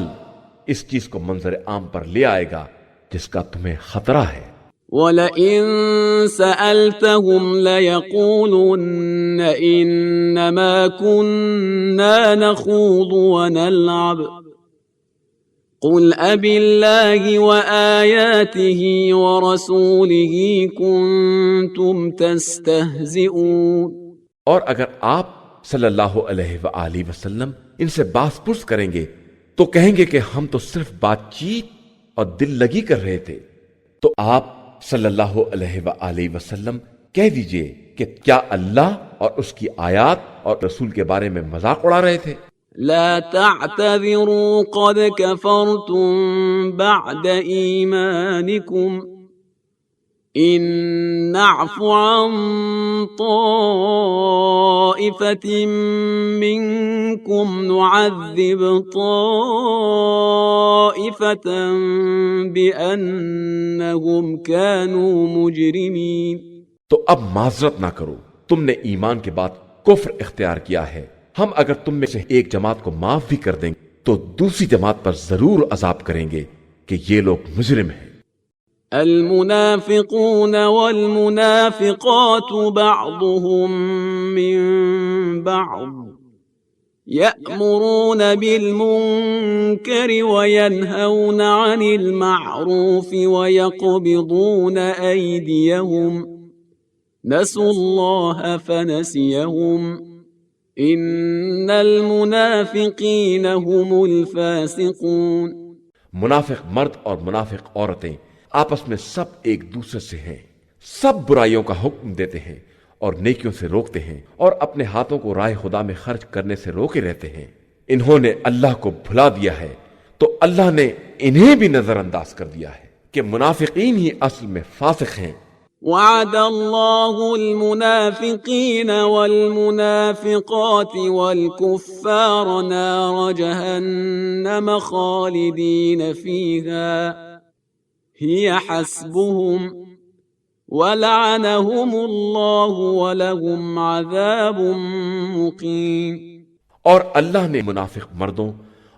[SPEAKER 2] اس چیز کو منظر عام پر لے آئے گا جس کا تمہیں خطرہ ہے۔
[SPEAKER 3] وَلَئِن سَأَلْتَهُمْ لَيَقُولُنَّ إِنَّمَا كُنَّا نَخُوضُ وَنَلْعَبُ قُلْ أَبِاللَّهِ وَآيَاتِهِ وَرَسُولِهِ كُنْتُمْ تَسْتَهْزِئُونَ۔
[SPEAKER 2] اور اگر آپ صلی اللہ علیہ وآلہ وسلم ان سے باس پرس کریں گے تو کہیں گے کہ ہم تو صرف بات چیت اور دل لگی کر رہے تھے، تو آپ صلی اللہ علیہ وآلہ وسلم کہہ دیجئے کہ کیا اللہ اور اس کی آیات اور رسول کے بارے میں مذاق اڑا رہے تھے؟
[SPEAKER 3] لا تعتذروا قد كفرتم بعد إيمانكم إن نعف عن طائفة منكم نعذب طائفة بأنهم كانوا مجرمين۔
[SPEAKER 2] تو اب معذرت نہ کرو، تم نے ایمان کے بعد کفر اختیار کیا ہے، ہم اگر تم میں سے ایک جماعت کو معاف بھی کر دیں گے تو دوسری جماعت پر ضرور عذاب کریں گے کہ یہ لوگ مجرم ہیں۔
[SPEAKER 3] المنافقون والمنافقات بعضهم من بعض يأمرون بالمنكر وينهون عن المعروف ويقبضون أيديهم نسوا الله فنسيهم ان المنافقین هم الفاسقون،
[SPEAKER 2] منافق مرد اور منافق عورتیں آپس میں سب ایک دوسرے سے ہیں، سب برائیوں کا حکم دیتے ہیں اور نیکیوں سے روکتے ہیں اور اپنے ہاتھوں کو راہ خدا میں خرچ کرنے سے روکے رہتے ہیں۔ انہوں نے اللہ کو بھلا دیا ہے تو اللہ نے انہیں بھی نظر انداز کر دیا ہے کہ منافقین ہی اصل میں فاسق ہیں۔
[SPEAKER 3] وعد الله المنافقين والمنافقات والكفار نار جهنم خالدين فيها هي حسبهم ولعنهم الله ولهم عذاب مقيم۔
[SPEAKER 2] اور اللہ نے منافق مردوں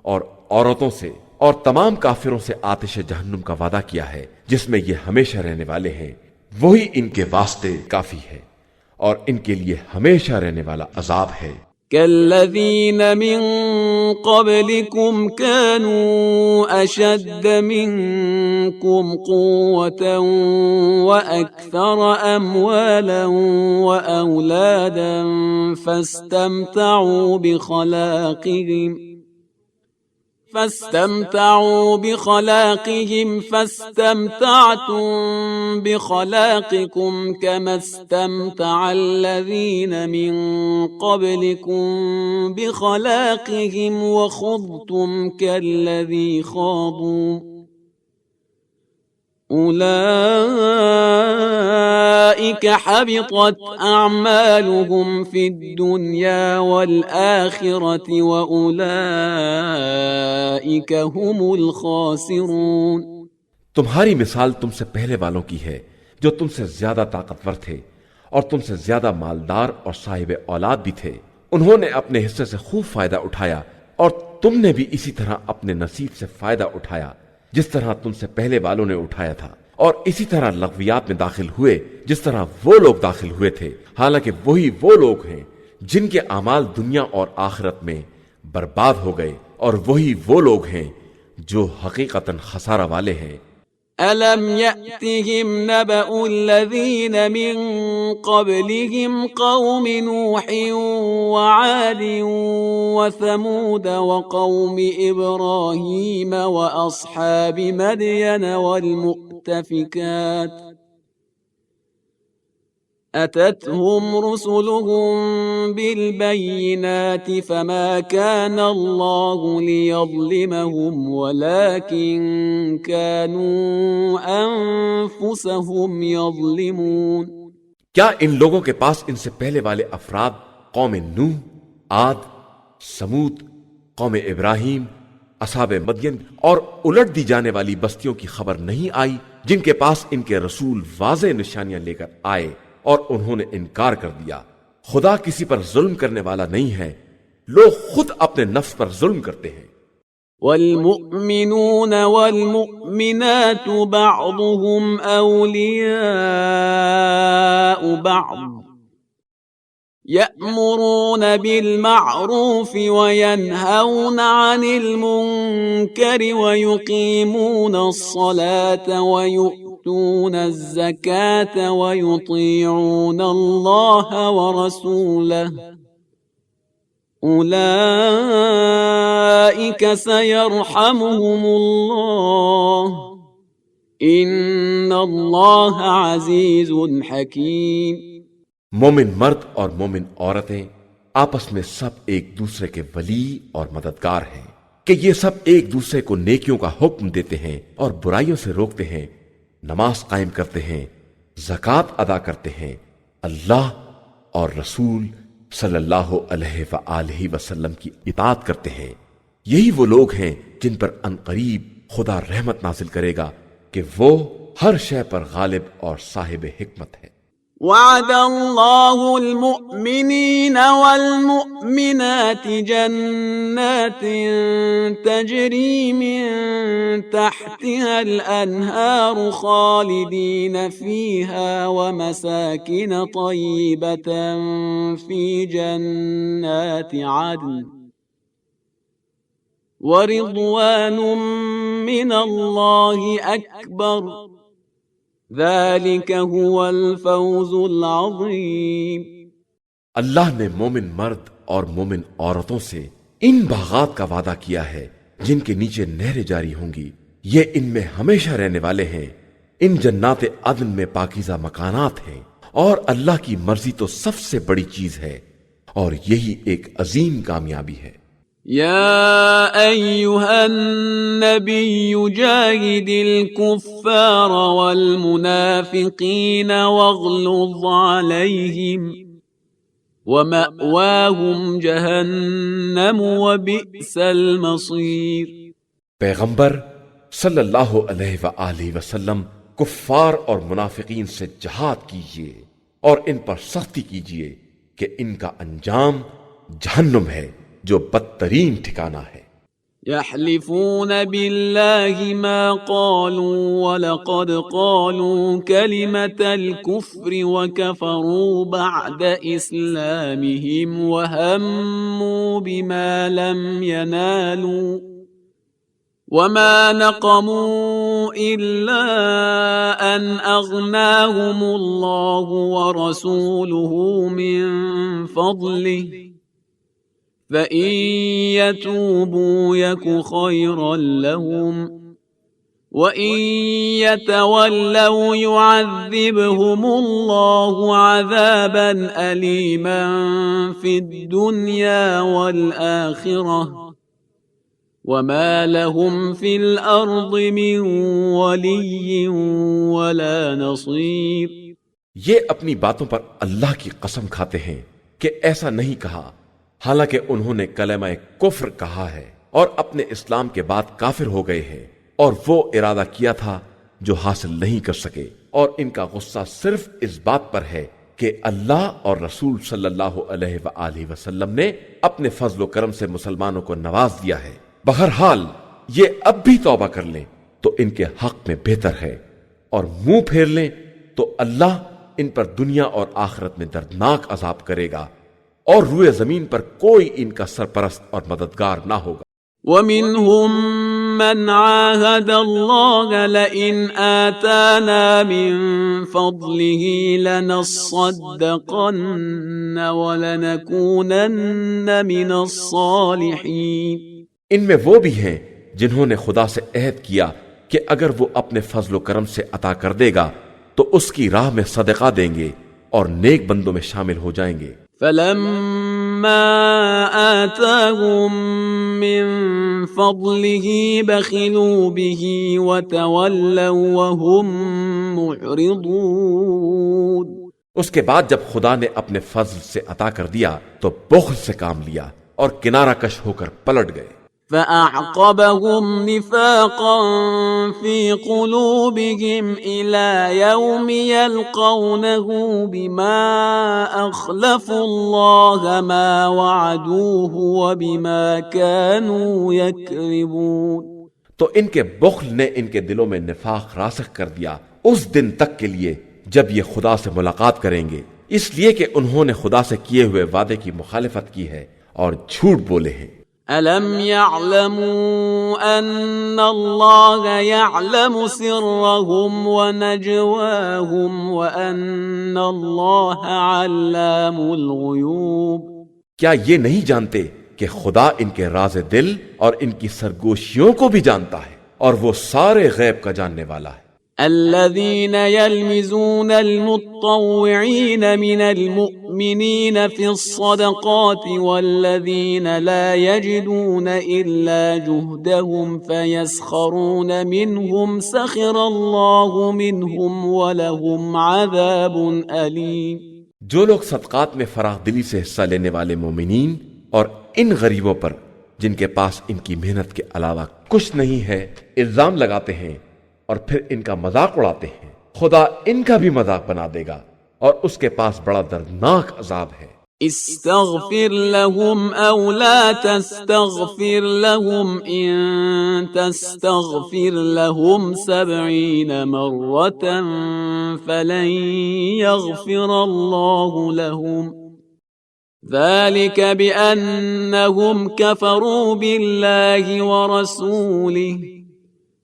[SPEAKER 2] اور عورتوں سے اور تمام کافروں سے آتش جہنم کا وعدہ کیا ہے جس میں یہ ہمیشہ رہنے والے ہیں، وہی ان کے واسطے کافی ہے اور ان کے لیے ہمیشہ رہنے والا عذاب ہے۔
[SPEAKER 3] كالذين من قبلكم كانوا أشد منكم قوة وأكثر أموالا وأولادا فاستمتعوا بخلاقهم فاستمتعتم بخلاقكم كما استمتع الذين من قبلكم بخلاقهم وخضتم كالذي خاضوا أولئك حبطت أعمالهم في الدنيا والآخرة وأولئك هم الخاسرون۔
[SPEAKER 2] تمہاری مثال تم سے پہلے والوں کی ہے جو تم سے زیادہ طاقتور تھے اور تم سے زیادہ مالدار اور صاحب اولاد بھی تھے۔ انہوں نے اپنے حصے سے خوب فائدہ اٹھایا اور تم نے بھی اسی طرح اپنے نصیب سے فائدہ اٹھایا جس طرح تم سے پہلے والوں نے اٹھایا تھا، اور اسی طرح لغویات میں داخل ہوئے جس طرح وہ لوگ داخل ہوئے تھے، حالانکہ وہی وہ لوگ ہیں جن کے اعمال دنیا اور آخرت میں برباد ہو گئے، اور وہی وہ لوگ ہیں جو حقیقتاً خسارہ والے ہیں۔
[SPEAKER 3] أَلَمْ يَأْتِهِمْ نَبَأُ الَّذِينَ مِنْ قَبْلِهِمْ قَوْمِ نُوحٍ وَعَادٍ وَثَمُودَ وَقَوْمِ إِبْرَاهِيمَ وَأَصْحَابِ مَدْيَنَ وَالْمُؤْتَفِكَاتِ أَتَتْهُمْ رُسُلُهُم بِالْبَيِّنَاتِ فَمَا كَانَ اللَّهُ لِيَظْلِمَهُمْ وَلَكِنْ كَانُوا أَنفُسَهُمْ يَظْلِمُونَ۔
[SPEAKER 2] کیا ان لوگوں کے پاس ان سے پہلے والے افراد قوم نوح، عاد، سمود، قوم ابراہیم، اصحاب مدین اور الٹ دی جانے والی بستیوں کی خبر نہیں آئی جن کے پاس ان کے رسول واضح نشانیاں لے کر آئے اور انہوں نے انکار کر دیا؟ خدا کسی پر ظلم کرنے والا نہیں ہے، لوگ خود اپنے نفس پر ظلم کرتے ہیں۔
[SPEAKER 3] والمؤمنون والمؤمنات بعضهم أولياء بعض يأمرون بالمعروف وينهون عن المنكر ويقيمون الصلاة ويؤتون الزكاة ويطيعون الله ورسوله أولئك سيرحمهم الله إن الله عزيز حكيم۔
[SPEAKER 2] مومن مرد اور مومن عورتیں آپس میں سب ایک دوسرے کے ولی اور مددگار ہیں کہ یہ سب ایک دوسرے کو نیکیوں کا حکم دیتے ہیں اور برائیوں سے روکتے ہیں، نماز قائم کرتے ہیں، زکوٰۃ ادا کرتے ہیں، اللہ اور رسول صلی اللہ علیہ وآلہ وسلم کی اطاعت کرتے ہیں۔ یہی وہ لوگ ہیں جن پر عنقریب خدا رحمت نازل کرے گا کہ وہ ہر شے پر غالب اور صاحب حکمت ہے۔
[SPEAKER 3] وعد الله المؤمنين والمؤمنات جنات تجري من تحتها الأنهار خالدين فيها ومساكن طيبة في جنات عدن ورضوان من الله أكبر ذلك هو الفوز العظيم۔
[SPEAKER 2] اللہ نے مومن مرد اور مومن عورتوں سے ان باغات کا وعدہ کیا ہے جن کے نیچے نہریں جاری ہوں گی، یہ ان میں ہمیشہ رہنے والے ہیں۔ ان جنات عدن میں پاکیزہ مکانات ہیں، اور اللہ کی مرضی تو سب سے بڑی چیز ہے، اور یہی ایک عظیم کامیابی ہے۔
[SPEAKER 3] يا أيها النبي جاهد الكفار والمنافقين واغلظ عليهم ومأواهم جهنم وبئس المصير۔
[SPEAKER 2] پیغمبر صلی اللہ علیہ وآلہ وسلم کفار اور منافقین سے جہاد کیجیے اور ان پر سختی کیجیے کہ ان کا انجام جہنم ہے جو بدترین ٹھکانہ ہے۔
[SPEAKER 3] يحلفون بالله ما قالوا ولقد قالوا كلمة الكفر وكفروا بعد إسلامهم وهموا بما لم ينالوا وما نقموا إلا أن أغناهم الله ورسوله من فضله فَإِن يَتُوبُوا يَكُ خَيْرًا لَّهُمْ وَإِن يَتَوَلَّوْا يُعَذِّبْهُمُ اللَّهُ عَذَابًا أَلِيمًا فِي الدُّنْيَا وَالْآخِرَةِ وَمَا لَهُمْ فِي الْأَرْضِ مِن وَلِيٍّ وَلَا نَصِيرٍ۔
[SPEAKER 2] یہ اپنی باتوں پر اللہ کی قسم کھاتے ہیں کہ ایسا نہیں کہا، حالانکہ انہوں نے کلمہ کفر کہا ہے اور اپنے اسلام کے بعد کافر ہو گئے ہیں، اور وہ ارادہ کیا تھا جو حاصل نہیں کر سکے، اور ان کا غصہ صرف اس بات پر ہے کہ اللہ اور رسول صلی اللہ علیہ وآلہ وسلم نے اپنے فضل و کرم سے مسلمانوں کو نواز دیا ہے۔ بہرحال یہ اب بھی توبہ کر لیں تو ان کے حق میں بہتر ہے، اور منہ پھیر لیں تو اللہ ان پر دنیا اور آخرت میں دردناک عذاب کرے گا، اور روئے زمین پر کوئی ان کا سرپرست اور مددگار نہ ہوگا۔
[SPEAKER 3] وَمِنْهُمْ مَنْ عَاهَدَ اللَّهَ لَئِنْ آتَانَا مِنْ فَضْلِهِ لَنَصَّدَّقَنَّ وَلَنَكُونَنَّ مِنَ الصَّالِحِينَ۔
[SPEAKER 2] ان میں وہ بھی ہیں جنہوں نے خدا سے عہد کیا کہ اگر وہ اپنے فضل و کرم سے عطا کر دے گا تو اس کی راہ میں صدقہ دیں گے اور نیک بندوں میں شامل ہو جائیں گے۔
[SPEAKER 3] فَلَمَّا آتَاهُم مِّن فَضْلِهِ بَخِلُوا بِهِ وَتَوَلَّوْا وَهُم مُّعْرِضُونَ۔
[SPEAKER 2] اس کے بعد جب خدا نے اپنے فضل سے عطا کر دیا تو بخل سے کام لیا اور کنارہ کش ہو کر پلٹ گئے۔
[SPEAKER 3] فَأَعْقَبَهُمْ نِفَاقًا فِي قُلُوبِهِمْ إِلَى يَوْمِ يَلْقَوْنَهُ بِمَا أَخْلَفُوا اللَّهَ مَا وَعَدُوهُ وَبِمَا كَانُوا يَكْذِبُونَ۔
[SPEAKER 2] تو ان کے بخل نے ان کے دلوں میں نفاق راسخ کر دیا اس دن تک کے لیے جب یہ خدا سے ملاقات کریں گے، اس لیے کہ انہوں نے خدا سے کیے ہوئے وعدے کی مخالفت کی ہے اور جھوٹ بولے ہیں۔
[SPEAKER 3] أَلَمْ يَعْلَمُوا أَنَّ اللَّهَ يَعْلَمُ سِرَّهُمْ وَنَجْوَاهُمْ وَأَنَّ اللَّهَ عَلَّامُ الْغُيُوبِ۔
[SPEAKER 2] کیا یہ نہیں جانتے کہ خدا ان کے راز دل اور ان کی سرگوشیوں کو بھی جانتا ہے، اور وہ سارے غیب کا جاننے والا ہے۔
[SPEAKER 3] الذين يلمزون المتطوعين من المؤمنين في الصدقات والذين لا يجدون إلا جهدهم فيسخرون منهم سخر الله منهم ولهم عذاب أليم۔
[SPEAKER 2] جو لوگ صدقات میں فراخ دلی سے حصہ لینے والے مومنین اور ان غریبوں پر جن کے پاس ان کی محنت کے علاوہ کچھ نہیں ہے الزام لگاتے ہیں اور پھر ان کا مذاق اڑاتے ہیں، خدا ان کا بھی مذاق بنا دے گا اور اس کے پاس بڑا دردناک عذاب ہے۔
[SPEAKER 3] استغفر لهم أو لا تستغفر لهم إن تستغفر لهم 70 مرة فلن يغفر الله لهم ذلك بأنهم كفروا بالله ورسوله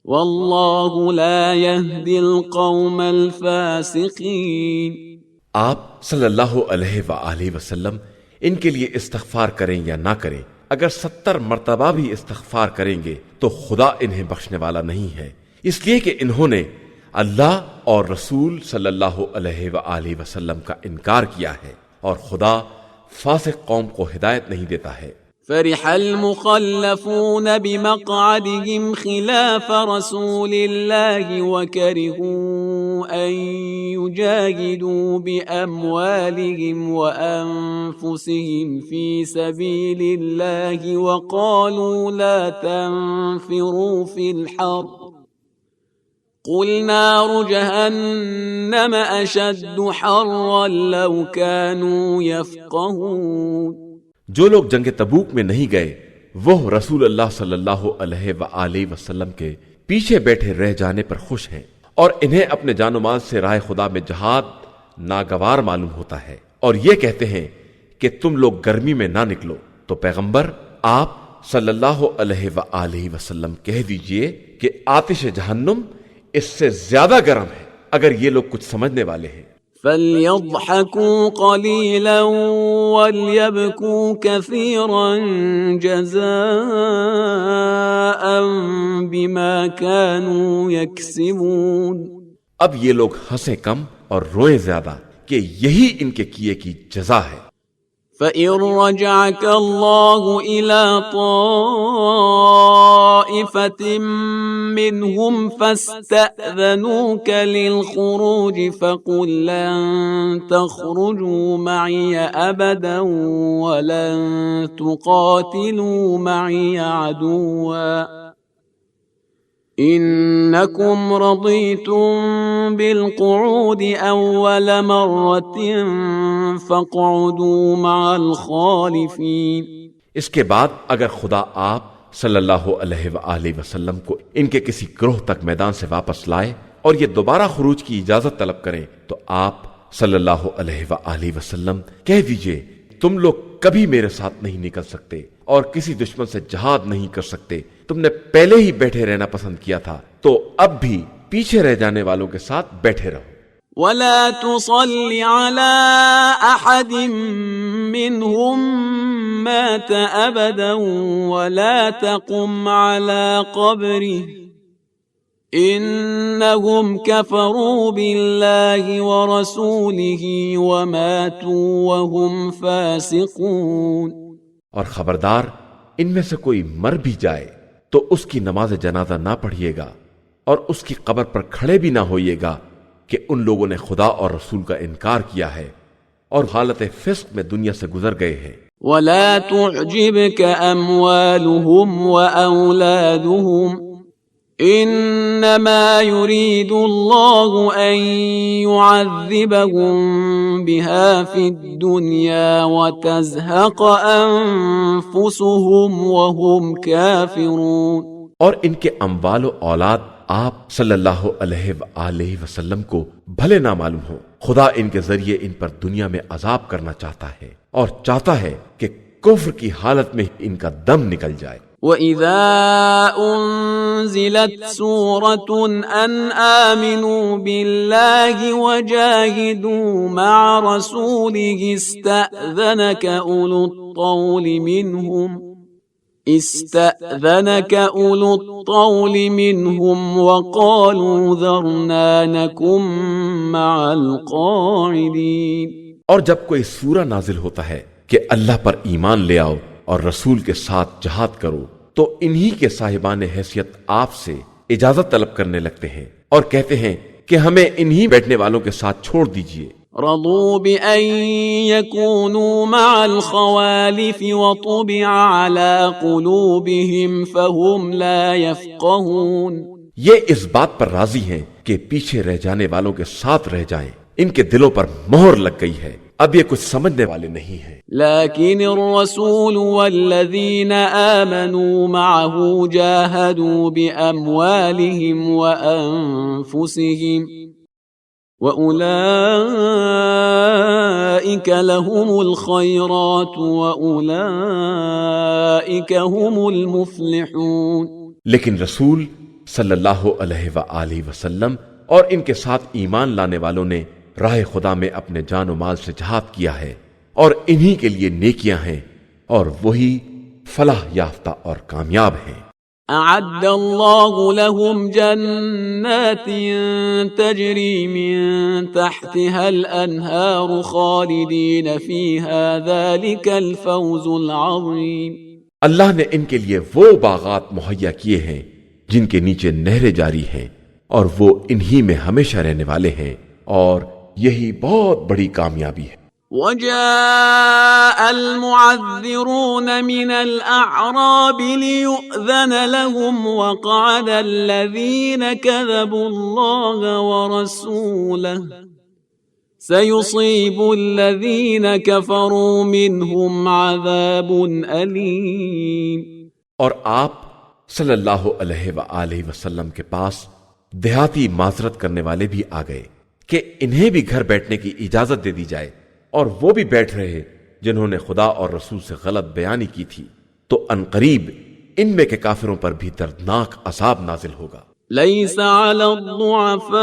[SPEAKER 3] والله لا يهدي القوم الفاسقين۔
[SPEAKER 2] آپ صلی اللہ علیہ وآلہ وسلم ان کے لیے استغفار کریں یا نہ کریں، اگر 70 مرتبہ بھی استغفار کریں گے تو خدا انہیں بخشنے والا نہیں ہے، اس لیے کہ انہوں نے اللہ اور رسول صلی اللہ علیہ وآلہ وسلم کا انکار کیا ہے، اور خدا فاسق قوم کو ہدایت نہیں دیتا ہے۔
[SPEAKER 3] فرح المخلفون بمقعدهم خلاف رسول الله وكرهوا أن يجاهدوا بأموالهم وأنفسهم في سبيل الله وقالوا لا تنفروا في الحر قل نار جهنم أشد حرا لو كانوا يفقهون۔
[SPEAKER 2] جو لوگ جنگ تبوک میں نہیں گئے وہ رسول اللہ صلی اللہ علیہ وآلہ وسلم کے پیچھے بیٹھے رہ جانے پر خوش ہیں، اور انہیں اپنے جان و مال سے راہ خدا میں جہاد ناگوار معلوم ہوتا ہے، اور یہ کہتے ہیں کہ تم لوگ گرمی میں نہ نکلو۔ تو پیغمبر آپ صلی اللہ علیہ وآلہ وسلم کہہ دیجئے کہ آتش جہنم اس سے زیادہ گرم ہے، اگر یہ لوگ کچھ سمجھنے والے ہیں۔
[SPEAKER 3] فَلْيَضْحَكُوا قَلِيلًا وَلْيَبْكُوا كَثِيرًا جَزَاءً بِمَا كَانُوا يَكْسِبُونَ۔
[SPEAKER 2] اب یہ لوگ ہنسیں کم اور روئیں زیادہ کہ یہی ان کے کیے کی جزا ہے۔
[SPEAKER 3] فَإِن رَّجَعَكَ اللَّهُ إِلَىٰ طَائِفَةٍ مِّنْهُمْ فَاسْتَأْذَنُوكَ لِلْخُرُوجِ فَقُل لَّن تَخْرُجُوا مَعِيَ أَبَدًا وَلَن تُقَاتِلُوا مَعِيَ عَدُوًّا إنكم رضيتم بالقعود أول مرة فاقعدوا مع الخالفين۔
[SPEAKER 2] اس کے بعد اگر خدا آپ صلی اللہ علیہ وآلہ وسلم کو ان کے کسی گروہ تک میدان سے واپس لائے اور یہ دوبارہ خروج کی اجازت طلب کریں تو آپ صلی اللہ علیہ وآلہ وسلم کہہ دیجئے تم لوگ کبھی میرے ساتھ نہیں نکل سکتے اور کسی دشمن سے جہاد نہیں کر سکتے، تم نے پہلے ہی بیٹھے رہنا پسند کیا تھا تو اب بھی پیچھے رہ جانے والوں کے ساتھ بیٹھے رہو۔
[SPEAKER 3] وَلَا تُصَلِّ عَلَىٰ أَحَدٍ مِّنْهُم مَّاتَ أَبَدًا وَلَا تَقُمْ عَلَىٰ قَبْرِهِ إِنَّهُمْ كَفَرُوا بِاللَّهِ وَرَسُولِهِ وَمَاتُوا وَهُمْ فَاسِقُونَ۔
[SPEAKER 2] اور خبردار ان میں سے کوئی مر بھی جائے تو اس کی نماز جنازہ نہ پڑھیے گا اور اس کی قبر پر کھڑے بھی نہ ہوئیے گا کہ ان لوگوں نے خدا اور رسول کا انکار کیا ہے اور حالت فسق میں دنیا سے گزر گئے ہیں۔
[SPEAKER 3] وَلَا تُعْجِبْكَ أَمْوَالُهُمْ وَأَوْلَادُهُمْ إِنَّمَا يُرِيدُ اللَّهُ أَن يُعَذِّبَهُم بِهَا فِي الدُّنْيَا وَتَزْهَقَ أَنفُسُهُمْ وَهُمْ كَافِرُونَ۔
[SPEAKER 2] اور ان کے اموال و اولاد آپ صلی اللہ علیہ وآلہ وسلم کو بھلے نہ معلوم ہو، خدا ان کے ذریعے ان پر دنیا میں عذاب کرنا چاہتا ہے اور چاہتا ہے کہ کفر کی حالت میں ان کا دم نکل جائے۔
[SPEAKER 3] وَإِذَا أُنزِلَتْ سُورَةٌ أَنْ آمِنُوا بِاللَّهِ وَجَاهِدُوا مَعَ رَسُولِهِ اسْتَأْذَنَكَ أُولُو الطَّوْلِ مِنْهُمْ وَقَالُوا ذَرْنَا نَكُن مَّعَ الْقَاعِدِينَ۔
[SPEAKER 2] اور جب کوئی سورہ نازل ہوتا ہے کہ اللہ پر ایمان لے آؤ اور رسول کے ساتھ جہاد کرو تو انہی کے صاحبان حیثیت آپ سے اجازت طلب کرنے لگتے ہیں اور کہتے ہیں کہ ہمیں انہی بیٹھنے والوں کے ساتھ چھوڑ دیجئے۔
[SPEAKER 3] رضوا بأن يكونوا مع الخوالف وطبع على قلوبهم فهم لا يفقهون۔
[SPEAKER 2] یہ اس بات پر راضی ہیں کہ پیچھے رہ جانے والوں کے ساتھ رہ جائیں، ان کے دلوں پر مہر لگ گئی ہے، اب یہ کچھ سمجھنے والے نہیں ہیں۔
[SPEAKER 3] لكن الرسول والذين آمنوا معه جاهدوا بأموالهم وأنفسهم وأولئك لهم الخيرات وأولئك هم المفلحون۔
[SPEAKER 2] لیکن رسول صلی اللہ علیہ وآلہ وسلم اور ان کے ساتھ ایمان لانے والوں نے راہ خدا میں اپنے جان و مال سے جہاد کیا ہے اور انہی کے لیے نیکیاں ہیں اور وہی فلاح یافتہ اور کامیاب ہیں۔
[SPEAKER 3] أعد الله لهم جنات تجري من تحتها الأنهار خالدين فيها ذلك الفوز العظيم۔
[SPEAKER 2] اللہ نے ان کے لیے وہ باغات مہیا کیے ہیں جن کے نیچے نہریں جاری ہیں اور وہ انہی میں ہمیشہ رہنے والے ہیں، اور یہی بہت بڑی کامیابی ہے۔
[SPEAKER 3] وجاء المعذرون من الأعراب ليؤذن لهم وقعد الذين كذبوا الله ورسوله سيصيب الذين كفروا منهم عذاب أليم۔
[SPEAKER 2] اور آپ صلی اللہ علیہ وآلہ وسلم کے پاس دیہاتی معذرت کرنے والے بھی آ گئے کہ انہیں بھی گھر بیٹھنے کی اجازت دے دی جائے، اور وہ بھی بیٹھ رہے جنہوں نے خدا اور رسول سے غلط بیانی کی تھی، تو عنقریب ان میں کے کافروں پر بھی دردناک عذاب نازل ہوگا۔
[SPEAKER 3] ليس على الضعفاء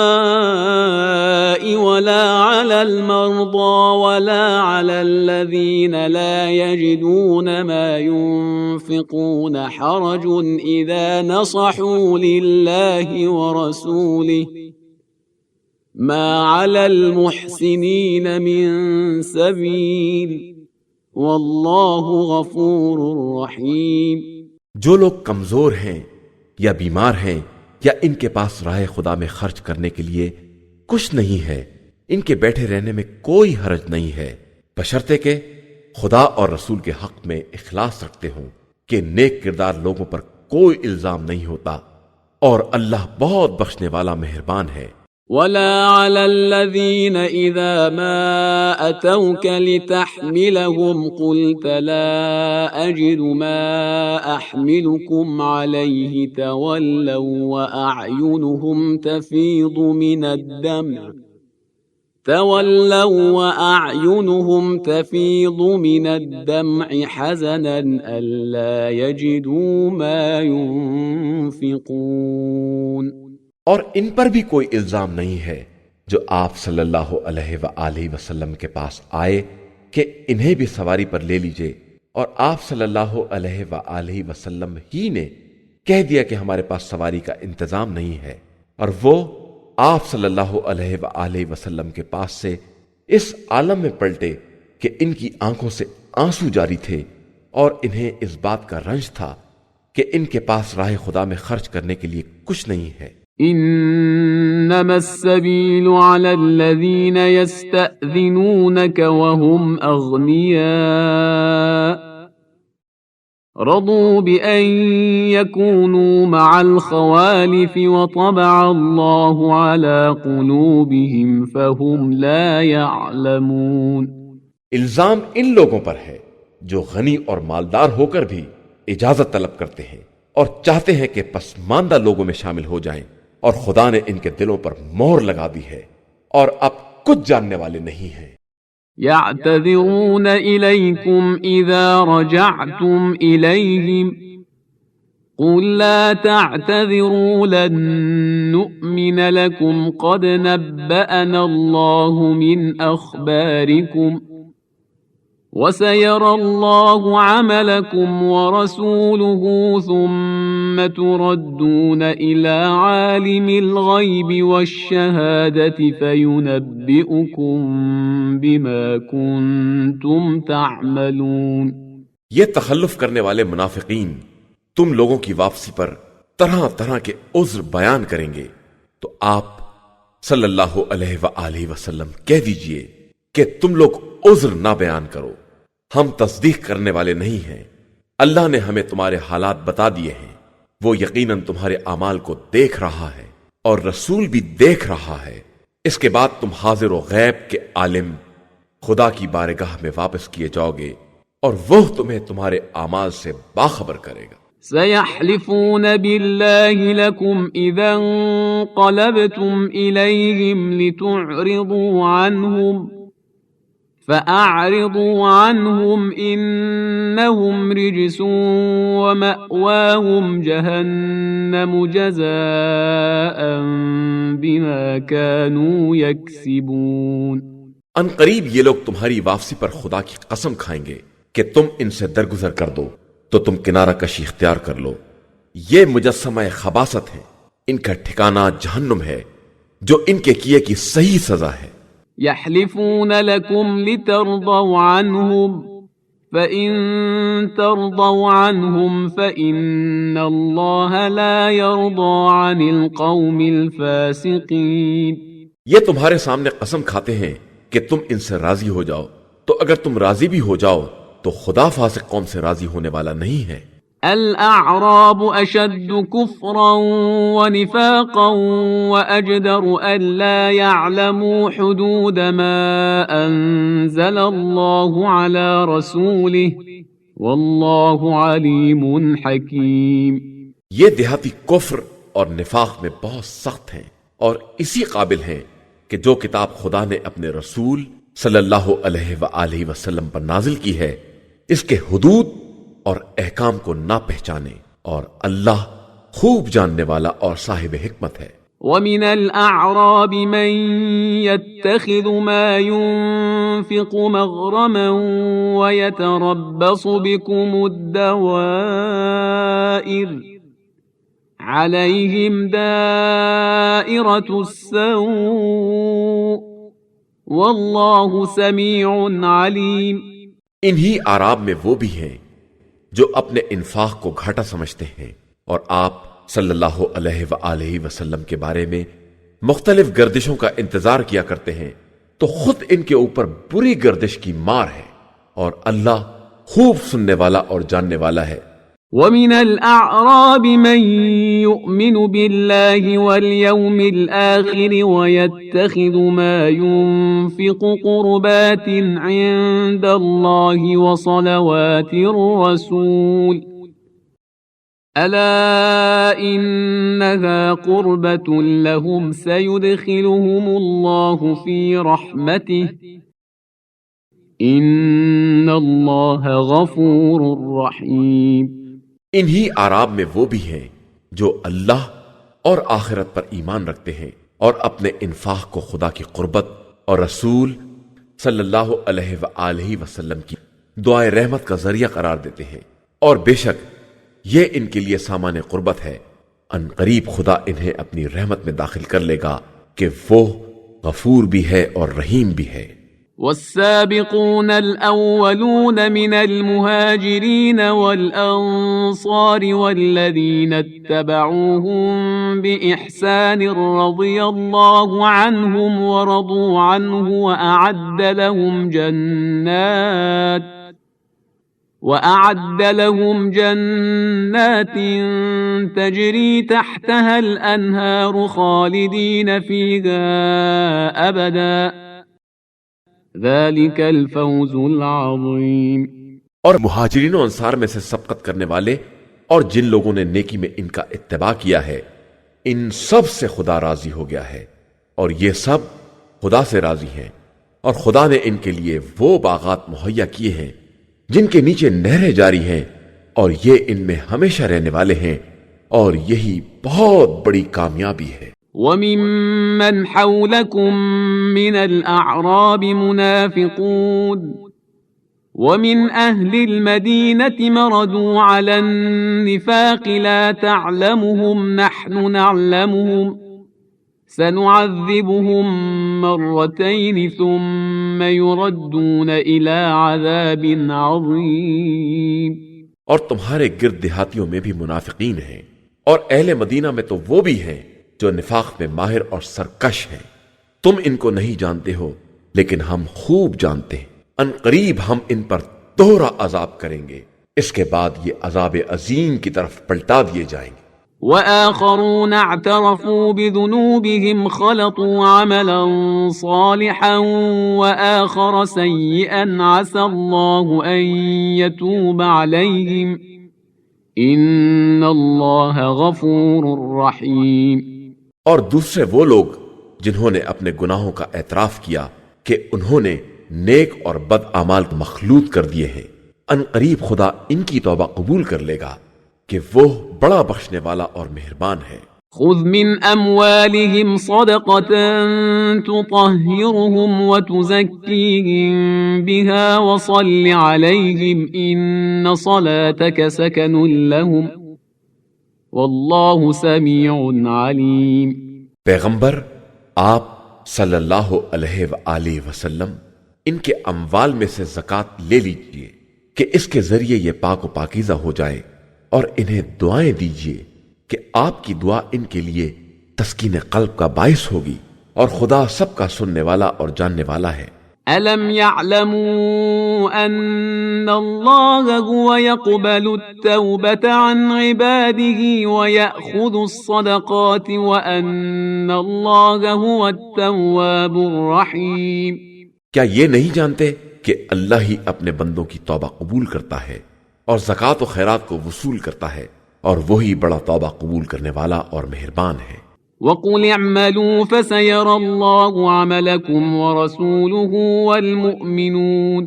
[SPEAKER 3] ولا على المرضى ولا على الذين لا يجدون ما ينفقون حرج إذا نصحوا لله ورسوله ما على المحسنين من سبيل والله غفور رحيم۔
[SPEAKER 2] جو لوگ کمزور ہیں یا بیمار ہیں یا ان کے پاس راہ خدا میں خرچ کرنے کے لیے کچھ نہیں ہے، ان کے بیٹھے رہنے میں کوئی حرج نہیں ہے، بشرطے کہ خدا اور رسول کے حق میں اخلاص رکھتے ہوں کہ نیک کردار لوگوں پر کوئی الزام نہیں ہوتا، اور اللہ بہت بخشنے والا مہربان ہے۔
[SPEAKER 3] ولا على الذين إذا ما أتوك لتحملهم قلت لا أجد ما أحملكم عليه تولوا وأعينهم تفيض من الدمع حزنا ألا يجدوا ما ينفقون۔
[SPEAKER 2] اور ان پر بھی کوئی الزام نہیں ہے جو آپ صلی اللہ علیہ وآلہ وسلم کے پاس آئے کہ انہیں بھی سواری پر لے لیجئے، اور آپ صلی اللہ علیہ وآلہ وسلم ہی نے کہہ دیا کہ ہمارے پاس سواری کا انتظام نہیں ہے، اور وہ آپ صلی اللہ علیہ وآلہ وسلم کے پاس سے اس عالم میں پلٹے کہ ان کی آنکھوں سے آنسو جاری تھے، اور انہیں اس بات کا رنج تھا کہ ان کے پاس راہ خدا میں خرچ کرنے کے لیے کچھ نہیں ہے۔
[SPEAKER 3] انما السبيل على الذين يستأذنونك وهم اغنياء رضوا بأن يكونوا مع الخوالف وطبع الله على قلوبهم فهم لا يعلمون۔
[SPEAKER 2] الزام ان لوگوں پر ہے جو غنی اور مالدار ہو کر بھی اجازت طلب کرتے ہیں اور چاہتے ہیں کہ پسماندہ لوگوں میں شامل ہو جائیں، اور خدا نے ان کے دلوں پر مہر لگا دی ہے اور اب کچھ جاننے والے نہیں ہیں۔
[SPEAKER 3] يعتذرون إليكم إذا رجعتم إليهم قل لا تعتذروا لن نؤمن لكم قد نبأنا الله من أخباركم وسيرى الله عملكم ورسوله ثم تردون إلى عالم الغيب والشهادة فينبئكم بما كنتم تعملون۔
[SPEAKER 2] یہ تخلف کرنے والے منافقین تم لوگوں کی واپسی پر طرح طرح کے عذر بیان کریں گے، تو آپ صلی اللہ علیہ وآلہ وسلم کہہ دیجئے کہ تم لوگ عذر نہ بیان کرو، ہم تصدیق کرنے والے نہیں ہیں، اللہ نے ہمیں تمہارے حالات بتا دیے ہیں، وہ یقیناً تمہارے اعمال کو دیکھ رہا ہے اور رسول بھی دیکھ رہا ہے۔ اس کے بعد تم حاضر و غیب کے عالم خدا کی بارگاہ میں واپس کیے جاؤ گے، اور وہ تمہیں تمہارے اعمال سے باخبر کرے گا۔
[SPEAKER 3] سيحلفون بالله لكم إذا انقلبتم إليهم لتعرضوا عنهم فأعرضوا عنهم إنهم رجس ومأواهم جهنم جزاء بما كانوا يكسبون۔
[SPEAKER 2] ان قریب یہ لوگ تمہاری واپسی پر خدا کی قسم کھائیں گے کہ تم ان سے درگزر کر دو تو تم کنارہ کشی اختیار کر لو، یہ مجسمہ خباثت ہے، ان کا ٹھکانہ جہنم ہے جو ان کے کیے کی صحیح سزا ہے۔
[SPEAKER 3] يحلفون لكم لترضوا عنهم فإن ترضوا عنهم فإن الله لا يرضى عن القوم الفاسقين۔
[SPEAKER 2] یہ تمہارے سامنے قسم کھاتے ہیں کہ تم ان سے راضی ہو جاؤ، تو اگر تم راضی بھی ہو جاؤ تو خدا فاسق قوم سے راضی ہونے والا نہیں ہے۔
[SPEAKER 3] الأعراب أشد كفرا ونفاقا وأجدر ألا يعلموا حدود ما أنزل الله على رسوله والله عليم حكيم۔
[SPEAKER 2] یہ دیہاتی کفر اور نفاق میں بہت سخت ہیں اور اسی قابل ہیں کہ جو کتاب خدا نے اپنے رسول صلی اللہ علیہ وآلہ وسلم پر نازل کی ہے اس کے حدود اور احکام کو نہ پہچانے، اور اللہ خوب جاننے والا اور صاحب حکمت ہے۔
[SPEAKER 3] وَمِنَ الْأَعْرَابِ مَن يَتَّخِذُ مَا يُنفِقُ مَغْرَمًا وَيَتَرَبَّصُ بِكُمُ الدَّوَائِرَ عَلَيْهِمْ دَائِرَةُ السَّوْءِ وَاللَّهُ سَمِيعٌ عَلِيمٌ۔
[SPEAKER 2] انہی اعراب میں وہ بھی ہیں جو اپنے انفاق کو گھاٹا سمجھتے ہیں اور آپ صلی اللہ علیہ وآلہ وسلم کے بارے میں مختلف گردشوں کا انتظار کیا کرتے ہیں، تو خود ان کے اوپر بری گردش کی مار ہے، اور اللہ خوب سننے والا اور جاننے والا ہے۔
[SPEAKER 3] وَمِنَ الْأَعْرَابِ مَن يُؤْمِنُ بِاللَّهِ وَالْيَوْمِ الْآخِرِ وَيَتَّخِذُ مَا يُنفِقُ قُرُبَاتٍ عِندَ اللَّهِ وَصَلَوَاتِ الرَّسُولِ أَلَا إِنَّهَا قُرْبَةٌ لَهُمْ سَيُدْخِلُهُمُ اللَّهُ فِي رَحْمَتِهِ إِنَّ اللَّهَ غَفُورٌ رَحِيمٌ۔
[SPEAKER 2] انہی اعراب میں وہ بھی ہیں جو اللہ اور آخرت پر ایمان رکھتے ہیں اور اپنے انفاق کو خدا کی قربت اور رسول صلی اللہ علیہ وآلہ وسلم کی دعائے رحمت کا ذریعہ قرار دیتے ہیں، اور بے شک یہ ان کے لیے سامان قربت ہے۔ ان قریب خدا انہیں اپنی رحمت میں داخل کر لے گا کہ وہ غفور بھی ہے اور رحیم بھی ہے۔
[SPEAKER 3] والسابقون الأولون من المهاجرين والأنصار والذين اتبعوهم بإحسان رضي الله عنهم ورضوا عنه وأعد لهم جنات تجري تحتها الأنهار خالدين فيها أبدا ذلك الفوز العظیم۔
[SPEAKER 2] اور مہاجرین و انصار میں سے سبقت کرنے والے اور جن لوگوں نے نیکی میں ان کا اتباع کیا ہے ان سب سے خدا راضی ہو گیا ہے، اور یہ سب خدا سے راضی ہیں، اور خدا نے ان کے لیے وہ باغات مہیا کیے ہیں جن کے نیچے نہریں جاری ہیں، اور یہ ان میں ہمیشہ رہنے والے ہیں، اور یہی بہت بڑی کامیابی ہے۔
[SPEAKER 3] وَمِمَّنْ حَوْلَكُمْ مِنَ الْأَعْرَابِ مُنَافِقُونَ وَمِنْ أَهْلِ الْمَدِينَةِ مَرَدُوا عَلَى النِّفَاقِ لَا تَعْلَمُهُمْ نَحْنُ نَعْلَمُهُمْ سَنُعَذِّبُهُمْ مَرَّتَيْنِ ثُمَّ يُرَدُّونَ إِلَى عَذَابٍ عَظِيمٍ۔
[SPEAKER 2] اور تمہارے گرد دیہاتیوں میں بھی منافقین ہیں، اور اہل مدینہ میں تو وہ بھی ہیں جو نفاق میں ماہر اور سرکش ہیں۔ تم ان کو نہیں جانتے ہو لیکن ہم خوب جانتے ہیں۔ ان قریب ہم ان پر دوہرا عذاب کریں گے، اس کے بعد یہ عذاب عظیم کی طرف پلٹا دیے جائیں گے۔
[SPEAKER 3] وآخرون اعترفوا بذنوبهم خلطوا عملا صالحا وآخر سيئا عسى الله أن يتوب عليهم إن الله غفور رحيم۔
[SPEAKER 2] اور دوسرے وہ لوگ جنہوں نے اپنے گناہوں کا اعتراف کیا کہ انہوں نے نیک اور بد اعمال مخلوط کر دیے ہیں، ان قریب خدا ان کی توبہ قبول کر لے گا کہ وہ بڑا بخشنے والا اور مہربان ہے۔
[SPEAKER 3] خذ من أموالهم صدقة تطهرهم وتزكيهم بها وصل عليهم إن صلاتك سكن لهم والله سميع عليم۔
[SPEAKER 2] پیغمبر آپ صلی اللہ علیہ وآلہ وسلم ان کے اموال میں سے زکوٰۃ لے لیجئے کہ اس کے ذریعے یہ پاک و پاکیزہ ہو جائے، اور انہیں دعائیں دیجئے کہ آپ کی دعا ان کے لیے تسکین قلب کا باعث ہوگی، اور خدا سب کا سننے والا اور جاننے والا ہے۔
[SPEAKER 3] ألم يعلموا أن الله هو يقبل التوبة عن عباده ويأخذ الصدقات وأن الله هو التواب الرحيم؟
[SPEAKER 2] کیا یہ نہیں جانتے کہ اللہ ہی اپنے بندوں کی توبہ قبول کرتا ہے اور زکوٰۃ و خیرات کو وصول کرتا ہے، اور وہی بڑا توبہ قبول کرنے والا اور مہربان ہے۔
[SPEAKER 3] وَقُلِ اعْمَلُوا فَسَيَرَى اللَّهُ عَمَلَكُمْ وَرَسُولُهُ وَالْمُؤْمِنُونَ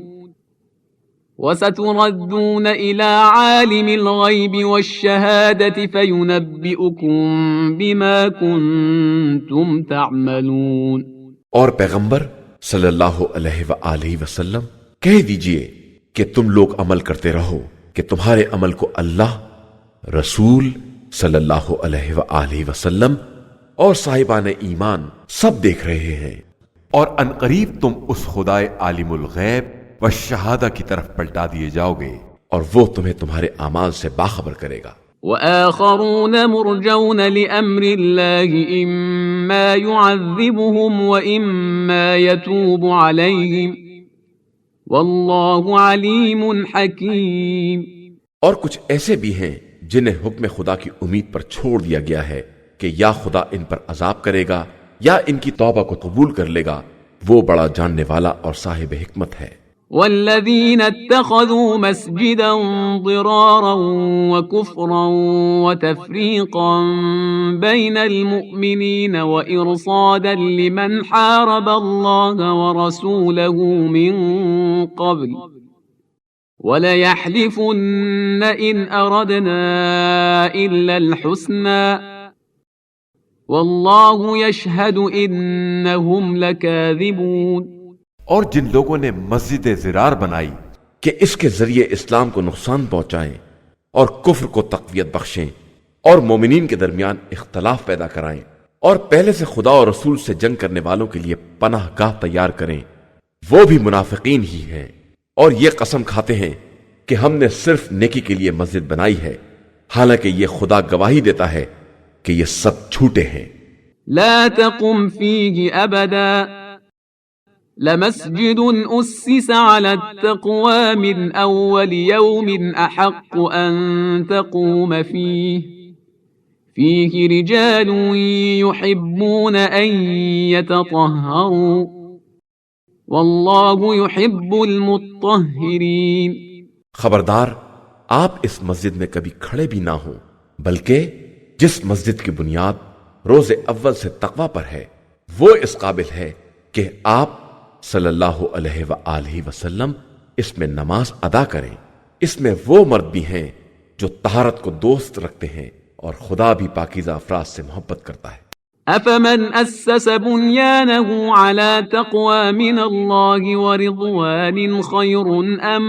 [SPEAKER 3] وَسَتُرَدُّونَ إِلَى عَالِمِ الْغَيْبِ وَالشَّهَادَةِ فَيُنَبِّئُكُم بِمَا كُنتُمْ تَعْمَلُونَ۔
[SPEAKER 2] اور پیغمبر صلی اللہ علیہ وآلہ وسلم کہہ دیجئے کہ تم لوگ عمل کرتے رہو کہ تمہارے عمل کو اللہ، رسول صلی اللہ علیہ وآلہ وسلم اور صاحبان ایمان سب دیکھ رہے ہیں،
[SPEAKER 1] اور عنقریب تم اس خدائے عالم الغیب و شہادہ کی طرف پلٹا دیے جاؤ گے،
[SPEAKER 2] اور وہ تمہیں تمہارے اعمال سے باخبر کرے گا۔
[SPEAKER 3] وآخرون مرجون لأمر الله إما يعذبهم وإما يتوب عليهم والله عليم حكيم۔
[SPEAKER 2] اور کچھ ایسے بھی ہیں جنہیں حکم خدا کی امید پر چھوڑ دیا گیا ہے کہ یا خدا ان پر عذاب کرے گا یا ان کی توبہ کو قبول کر لے گا، وہ بڑا جاننے والا اور صاحب حکمت ہے۔
[SPEAKER 3] والذين اتخذوا مسجدا ضرارا وكفرا وتفريقا بين المؤمنين وإرصادا لمن حارب الله ورسوله من قبل وَلَيَحْلِفُنَّ إِنْ أَرَدْنَا إِلَّا الْحُسْنَى وَاللَّهُ يَشْهَدُ إِنَّهُمْ لَكَاذِبُونَ۔
[SPEAKER 1] اور جن لوگوں نے مسجد زرار بنائی
[SPEAKER 2] کہ اس کے ذریعے اسلام کو نقصان پہنچائیں اور کفر کو تقویت بخشیں اور مومنین کے درمیان اختلاف پیدا کرائیں، اور پہلے سے خدا اور رسول سے جنگ کرنے والوں کے لیے پناہ گاہ تیار کریں، وہ بھی منافقین ہی ہیں، اور یہ قسم کھاتے ہیں کہ ہم نے صرف نیکی کے لیے مسجد بنائی ہے، حالانکہ یہ خدا گواہی دیتا ہے کہ یہ سب جھوٹے ہیں۔
[SPEAKER 3] لا تقم فيه أبدا لمسجد أسس على التقوى من أول يوم أحق أن تقوم فيه رجال يحبون أن يتطهروا والله يحب المطهرين۔
[SPEAKER 2] خبردار، آپ اس مسجد میں کبھی کھڑے بھی نہ ہوں، بلکہ جس مسجد کی بنیاد روز اول سے تقوی پر ہے، وہ اس قابل ہے کہ آپ صلی اللہ علیہ وآلہ وسلم اس میں نماز ادا کریں۔ اس میں وہ مرد بھی ہیں جو طہارت کو دوست رکھتے ہیں، اور خدا بھی پاکیزہ افراد سے محبت کرتا ہے۔
[SPEAKER 3] أفمن أسس بنيانه على تقوى من الله ورضوان خير أم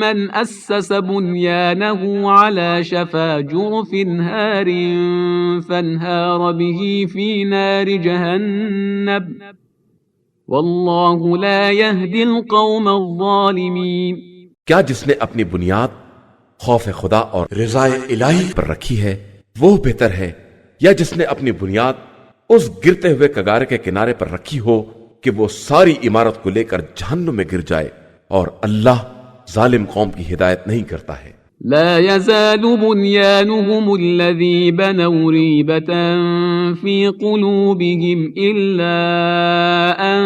[SPEAKER 3] من أسس بنيانه على شفا جرف هار فانهار به في نار جهنم والله لا يهدي القوم الظالمين۔
[SPEAKER 2] کیا جس نے اپنی بنیاد خوف خدا اور رضا الہی پر رکھی ہے وہ بہتر ہے، یا جس نے اپنی بنیاد اس گرتے ہوئے کگارے کے کنارے پر رکھی ہو کہ وہ ساری عمارت کو لے کر جہنم میں گر جائے، اور اللہ ظالم قوم کی ہدایت نہیں کرتا ہے۔
[SPEAKER 3] لا يزال بنيانهم الذي بنوا ريبة في قلوبهم إلا أن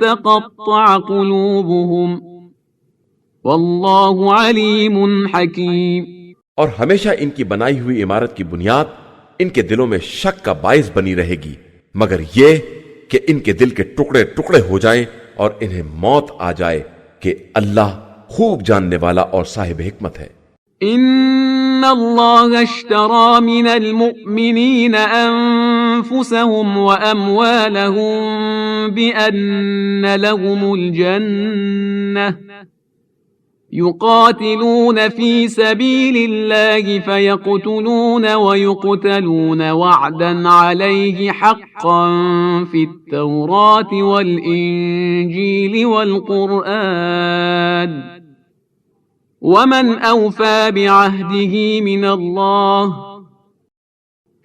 [SPEAKER 3] تقطع قلوبهم والله عليم حكيم۔
[SPEAKER 2] اور ہمیشہ ان کی بنائی ہوئی عمارت کی بنیاد ان کے دلوں میں شک کا باعث بنی رہے گی، مگر یہ کہ ان کے دل کے ٹکڑے ٹکڑے ہو جائیں، اور انہیں موت آ جائے کہ اللہ خوب جاننے والا اور صاحب حکمت ہے۔
[SPEAKER 3] ان اللہ اشترى من المؤمنین انفسهم واموالهم بان لهم الجنة يقاتلون في سبيل الله فيقتلون ويقتلون وعدا عليه حقا في التوراة والإنجيل والقرآن ومن أوفى بعهده من الله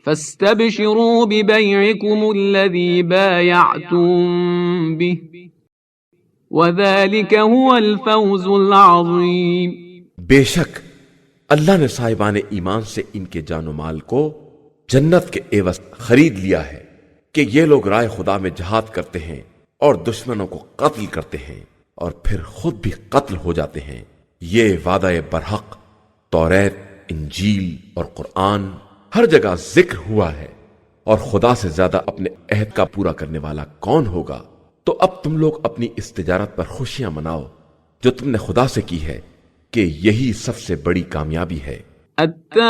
[SPEAKER 3] فاستبشروا ببيعكم الذي بايعتم به وَذَلِكَ هُوَ الْفَوْزُ الْعَظِيمُ۔
[SPEAKER 2] بے شک اللہ نے صاحبان ایمان سے ان کے جان و مال کو جنت کے عوض خرید لیا ہے کہ یہ لوگ رائے خدا میں جہاد کرتے ہیں اور دشمنوں کو قتل کرتے ہیں اور پھر خود بھی قتل ہو جاتے ہیں۔ یہ وعدہ برحق توریت، انجیل اور قرآن ہر جگہ ذکر ہوا ہے، اور خدا سے زیادہ اپنے عہد کا پورا کرنے والا کون ہوگا؟ تو اب تم لوگ اپنی اس تجارت پر خوشیاں مناؤ جو تم نے خدا سے کی ہے کہ یہی سب سے بڑی کامیابی ہے۔
[SPEAKER 3] التائبون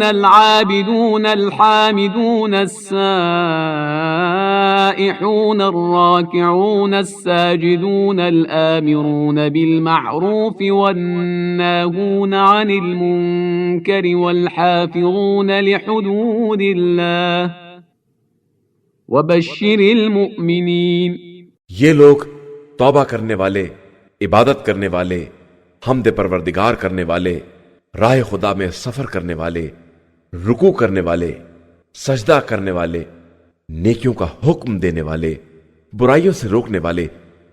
[SPEAKER 3] العابدون الحامدون السائحون الراكعون الساجدون الآمرون بالمعروف والناهون عن المنكر والحافظون لحدود الله وبشر المؤمنین۔
[SPEAKER 2] یہ لوگ توبہ کرنے والے، عبادت کرنے والے، حمد پروردگار کرنے والے، راہ خدا میں سفر کرنے والے، رکوع کرنے والے، سجدہ کرنے والے، نیکیوں کا حکم دینے والے، برائیوں سے روکنے والے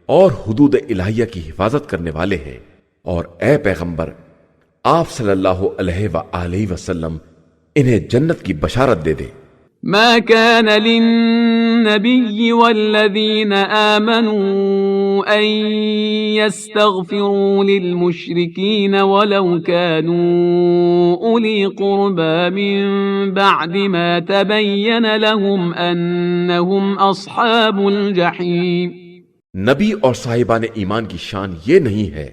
[SPEAKER 2] اور حدود الہیہ کی حفاظت کرنے والے ہیں۔ اور اے پیغمبر، آپ صلی اللہ علیہ وآلہ وسلم انہیں جنت کی بشارت دے دے۔
[SPEAKER 3] ما كان للنبي والذين آمنوا أن يستغفروا للمشركين ولو كانوا أولي قربى من بعد ما تبين لهم أنهم أصحاب الجحيم۔
[SPEAKER 2] نبی اور صاحبان ایمان کی شان یہ نہیں ہے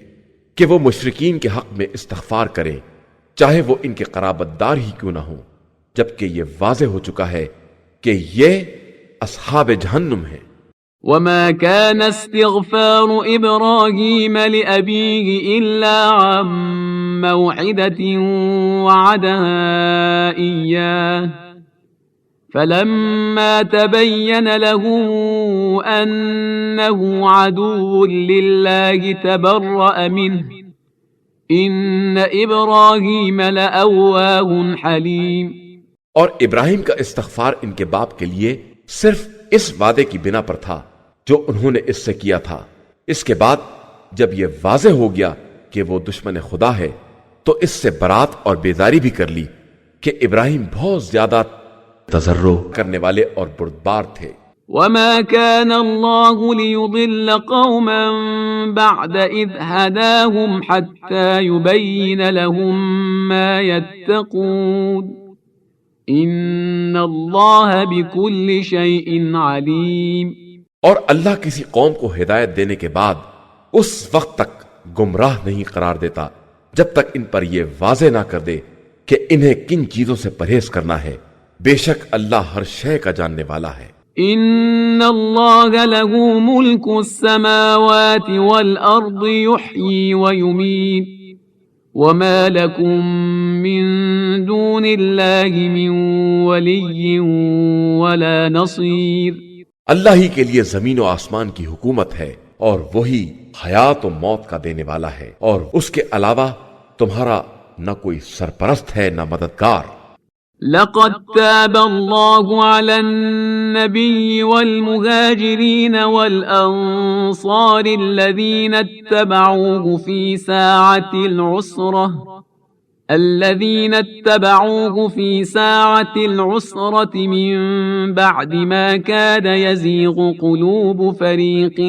[SPEAKER 2] کہ وہ مشرکین کے حق میں استغفار کریں چاہے وہ ان کے قرابت دار ہی کیوں نہ ہوں، جبکہ یہ واضح ہو چکا ہے کہ یہ اصحاب جہنم ہیں۔
[SPEAKER 3] وما كان استغفار إبراهيم لأبيه إلا عن موعدة وعدها إياه فلما تبين له أنه عدو لله تبرأ منه إن إبراهيم لأواه حليم۔
[SPEAKER 2] اور ابراہیم کا استغفار ان کے باپ کے لیے صرف اس وعدے کی بنا پر تھا جو انہوں نے اس سے کیا تھا۔ اس کے بعد جب یہ واضح ہو گیا کہ وہ دشمن خدا ہے تو اس سے برات اور بیزاری بھی کر لی کہ ابراہیم بہت زیادہ تضرع کرنے والے اور بردبار تھے۔
[SPEAKER 3] وما كان الله ليضل قوما بعد إذ هداهم حتى يبين لهم ما يتقون ان اللہ بكل شیء علیم۔
[SPEAKER 2] اور اللہ کسی قوم کو ہدایت دینے کے بعد اس وقت تک گمراہ نہیں قرار دیتا جب تک ان پر یہ واضح نہ کر دے کہ انہیں کن چیزوں سے پرہیز کرنا ہے۔ بے شک اللہ ہر شے کا جاننے والا ہے۔
[SPEAKER 3] ان اللہ له ملک السماوات والارض یحیی ویمیت وما لكم من دون اللہ من ولی ولا نصیر۔
[SPEAKER 2] اللہ ہی کے لیے زمین و آسمان کی حکومت ہے اور وہی حیات و موت کا دینے والا ہے، اور اس کے علاوہ تمہارا نہ کوئی سرپرست ہے نہ مددگار۔
[SPEAKER 3] لقد تاب الله على النبي والمهاجرين والأنصار الذين اتبعوه في ساعة العسرة من بعد ما كاد يزيغ قلوب فريق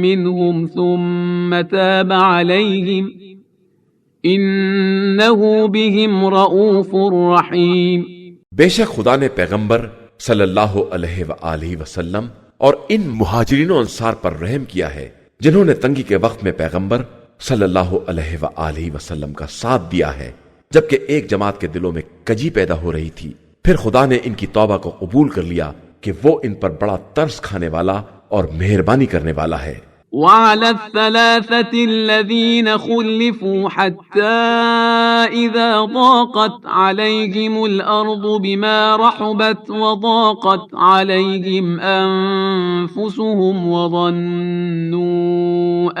[SPEAKER 3] منهم ثم تاب عليهم انہو بہم رؤوف رحیم۔
[SPEAKER 2] بے شک خدا نے پیغمبر صلی اللہ علیہ وآلہ وسلم اور ان مہاجرین و انصار پر رحم کیا ہے جنہوں نے تنگی کے وقت میں پیغمبر صلی اللہ علیہ وآلہ وسلم کا ساتھ دیا ہے، جبکہ ایک جماعت کے دلوں میں کجی پیدا ہو رہی تھی۔ پھر خدا نے ان کی توبہ کو قبول کر لیا کہ وہ ان پر بڑا ترس کھانے والا اور مہربانی کرنے والا ہے۔
[SPEAKER 3] وعلى الثلاثة الذين خلفوا حتى إذا ضاقت عليهم الأرض بما رحبت وضاقت عليهم أنفسهم وظنوا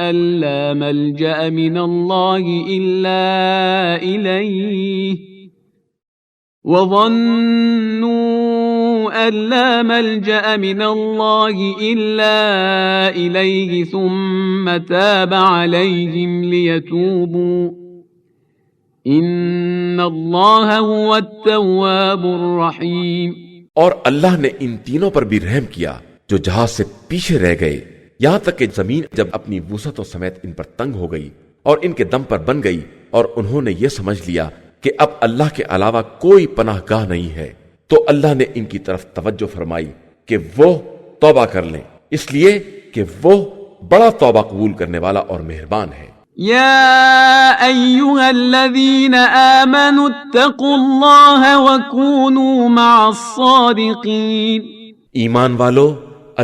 [SPEAKER 3] أن لا ملجأ من الله إلا إليه وظنوا أن لا ملجأ من الله إلا إليه ثم تاب عليهم ليتوبوا إن الله هو التواب الرحيم۔
[SPEAKER 2] اور اللہ نے ان تینوں پر بھی رحم کیا جو جہاز سے پیچھے رہ گئے، یہاں تک کہ زمین جب اپنی وسعتوں سمیت ان پر تنگ ہو گئی اور ان کے دم پر بن گئی، اور انہوں نے یہ سمجھ لیا کہ اب اللہ کے علاوہ کوئی پناہ گاہ نہیں ہے، تو اللہ نے ان کی طرف توجہ فرمائی کہ وہ توبہ کر لیں، اس لیے کہ وہ بڑا توبہ قبول کرنے والا اور مہربان ہے۔
[SPEAKER 3] يا أيها الذين آمنوا اتقوا الله وكونوا مع الصادقين۔
[SPEAKER 2] ایمان والو،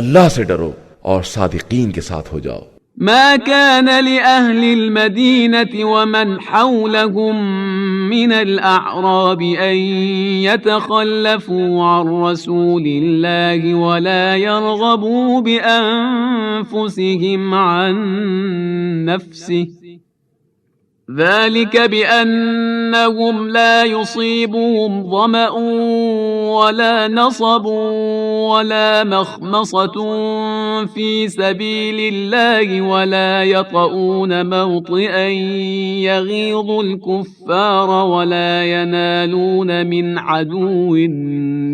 [SPEAKER 2] اللہ سے ڈرو اور صادقین کے ساتھ ہو جاؤ۔
[SPEAKER 3] ما كان لأهل المدينة ومن حولهم من الأعراب أن يتخلفوا عن رسول الله ولا يرغبوا بأنفسهم عن نفسه ذلك بأنهم لا يصيبهم ظمأ ولا نصب ولا مخمصة في سبيل الله ولا يطؤون موطئا يغيظ الكفار ولا ينالون من عدو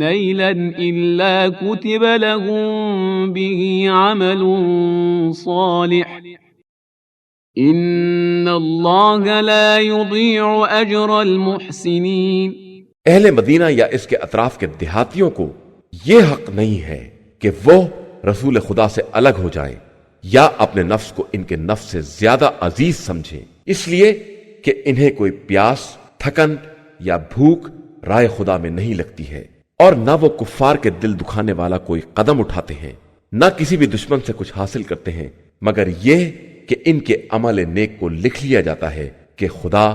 [SPEAKER 3] نيلا إلا كتب لهم به عمل صالح ان اللہ لا یضیع اجر المحسنین۔
[SPEAKER 2] اہل مدینہ یا اس کے اطراف کے دیہاتیوں کو یہ حق نہیں ہے کہ وہ رسول خدا سے الگ ہو جائیں یا اپنے نفس کو ان کے نفس سے زیادہ عزیز سمجھیں، اس لیے کہ انہیں کوئی پیاس، تھکن یا بھوک رائے خدا میں نہیں لگتی ہے، اور نہ وہ کفار کے دل دکھانے والا کوئی قدم اٹھاتے ہیں، نہ کسی بھی دشمن سے کچھ حاصل کرتے ہیں، مگر یہ کہ ان کے عمل نیک کو لکھ لیا جاتا ہے کہ خدا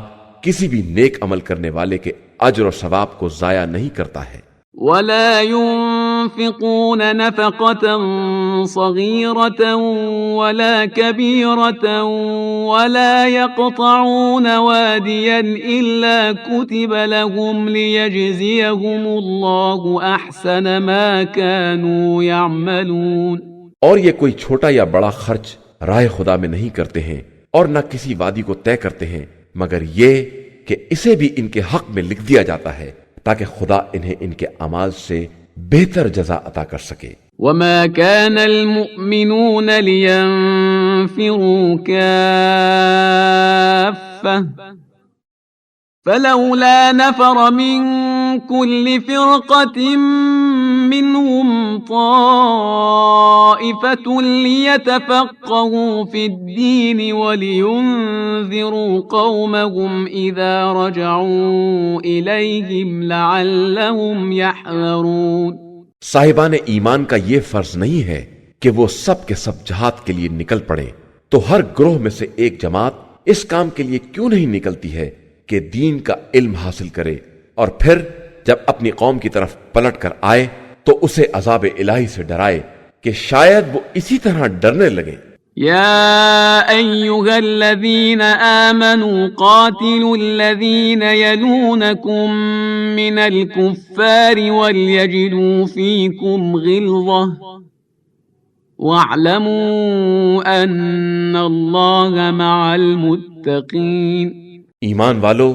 [SPEAKER 2] کسی بھی نیک عمل کرنے والے کے اجر و ثواب کو ضائع نہیں کرتا ہے۔
[SPEAKER 3] ولا ينفقون نفقة صغيرة ولا كبيرة ولا يقطعون واديا إلا كتب لهم ليجزيهم الله أحسن ما كانوا يعملون۔
[SPEAKER 2] اور یہ کوئی چھوٹا یا بڑا خرچ رائے خدا میں نہیں کرتے ہیں اور نہ کسی وادی کو طے کرتے ہیں، مگر یہ کہ اسے بھی ان کے حق میں لکھ دیا جاتا ہے تاکہ خدا انہیں ان کے اعمال سے بہتر جزا عطا کر سکے۔
[SPEAKER 3] وما كان المؤمنون لينفروا كافة فلولا نفر من كل فرقة منهم طائفة ليتفقهوا في الدين ولينذروا قومهم إذا رجعوا إليهم لعلهم يحذرون۔
[SPEAKER 2] صاحبان ایمان کا یہ فرض نہیں ہے کہ وہ سب کے سب جہاد کے لیے نکل پڑیں، تو ہر گروہ میں سے ایک جماعت اس کام کے لیے کیوں نہیں نکلتی ہے کہ دین کا علم حاصل کرے، اور پھر جب اپنی قوم کی طرف پلٹ کر آئے تو اسے عذاب الہی سے ڈرائے کہ شاید وہ اسی طرح ڈرنے لگے۔
[SPEAKER 3] یا ایھا الذین آمنوا قاتلوا الذین یلونکم من الکفار ولیجدوا فیکم غلظہ واعلموا ان اللہ مع المتقین۔
[SPEAKER 2] ایمان والو،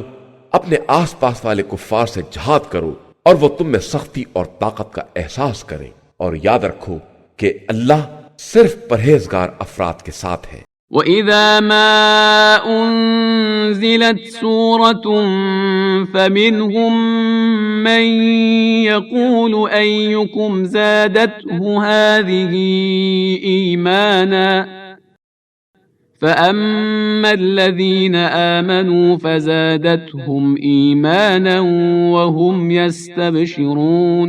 [SPEAKER 2] اپنے آس پاس والے کفار سے جہاد کرو اور وہ تم میں سختی اور طاقت کا احساس کریں، اور یاد رکھو کہ اللہ صرف پرہیزگار افراد کے ساتھ ہے۔
[SPEAKER 3] وَإِذَا مَا أُنزِلَتْ سُورَةٌ فمنهم من يقول أيكم زادته هذه إيمانا فأما الذين آمنوا فزادتهم إيمانا وهم يستبشرون.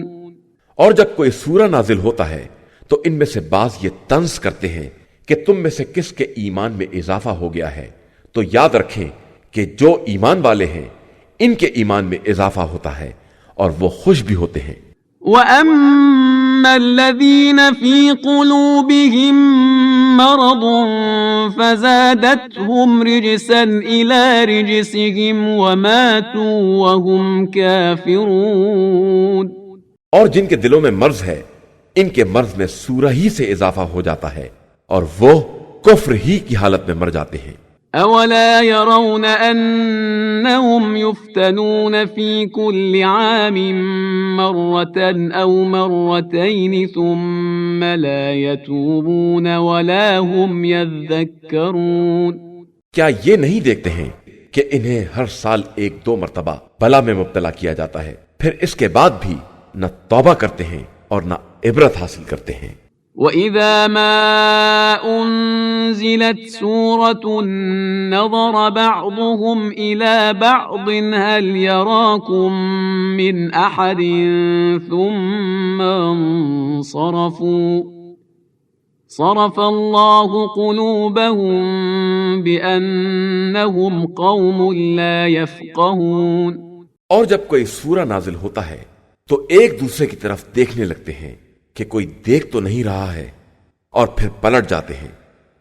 [SPEAKER 2] اور جب کوئی سورہ نازل ہوتا ہے تو ان میں سے بعض یہ طنز کرتے ہیں کہ تم میں سے کس کے ایمان میں اضافہ ہو گیا ہے، تو یاد رکھیں کہ جو ایمان والے ہیں ان کے ایمان میں اضافہ ہوتا ہے اور وہ خوش بھی ہوتے ہیں.
[SPEAKER 3] وَأَمَّا الَّذِينَ فِي قُلُوبِهِم مَّرَضٌ فَزَادَتْهُمْ رِجْسًا إِلَى رِجْسِهِمْ وَمَاتُوا وَهُمْ كَافِرُونَ.
[SPEAKER 2] اور جن کے دلوں میں مرض ہے ان کے مرض میں سورہ ہی سے اضافہ ہو جاتا ہے اور وہ کفر ہی کی حالت میں مر جاتے ہیں.
[SPEAKER 3] أَوَلَا يَرَوْنَ أَنَّهُمْ يُفْتَنُونَ فِي كُلِّ عَامٍ مَّرَّةً أَوْ مَرَّتَيْنِ ثُمَّ لَا يَتُوبُونَ وَلَا هُمْ يَذَّكَّرُونَ.
[SPEAKER 2] کیا یہ نہیں دیکھتے ہیں کہ انہیں ہر سال 1-2 مرتبہ بلا میں مبتلا کیا جاتا ہے، پھر اس کے بعد بھی نہ توبہ کرتے ہیں اور نہ عبرت حاصل کرتے ہیں.
[SPEAKER 3] وَإِذَا مَا أُنزِلَتْ سُورَةٌ نَظَرَ بَعْضُهُمْ إِلَى بَعْضٍ هَلْ يَرَاكُمْ مِنْ أَحَدٍ ثُمَّ انصَرَفُوا صَرَفَ اللَّهُ قُلُوبَهُمْ بِأَنَّهُمْ قَوْمٌ لَا يَفْقَهُونَ.
[SPEAKER 2] اور جب کوئی سورہ نازل ہوتا ہے تو ایک دوسرے کی طرف دیکھنے لگتے ہیں کہ کوئی دیکھ تو نہیں رہا ہے، اور پھر پلٹ جاتے ہیں،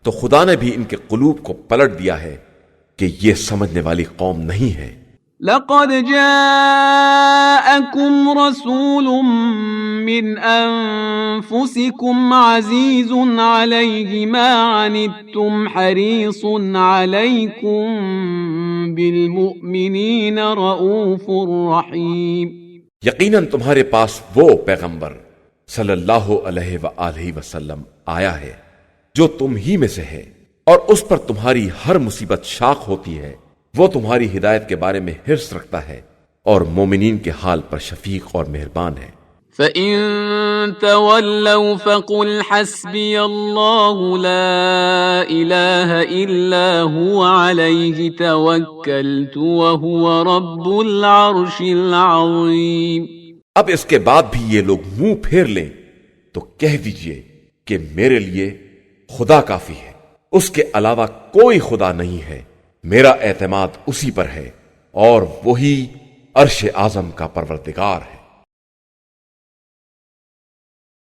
[SPEAKER 2] تو خدا نے بھی ان کے قلوب کو پلٹ دیا ہے کہ یہ سمجھنے والی قوم نہیں ہے.
[SPEAKER 3] لقد جاءكم رسول من أنفسكم عزيز عليه ما عنتم حريص عليكم بالمؤمنين رؤوف رحيم.
[SPEAKER 2] یقیناً تمہارے پاس وہ پیغمبر صلی اللہ علیہ وآلہ وسلم آیا ہے جو تم ہی میں سے ہے، اور اس پر تمہاری ہر مصیبت شاق ہوتی ہے. وہ تمہاری ہدایت کے بارے میں حرص رکھتا ہے اور مومنین کے حال پر شفیق اور مہربان ہے.
[SPEAKER 3] فَإِن تَوَلَّوْا فَقُلْ حَسْبِيَ اللَّهُ لَا إِلَهَ إِلَّا هُوَ عَلَيْهِ تَوَكَّلْتُ وَهُوَ رَبُّ الْعَرْشِ الْعَظِيمِ.
[SPEAKER 2] اب اس کے بعد بھی یہ لوگ منہ پھیر لیں تو کہہ دیجئے کہ میرے لیے خدا کافی ہے، اس کے علاوہ کوئی خدا نہیں ہے، میرا اعتماد اسی پر ہے اور وہی عرش اعظم کا پروردگار ہے.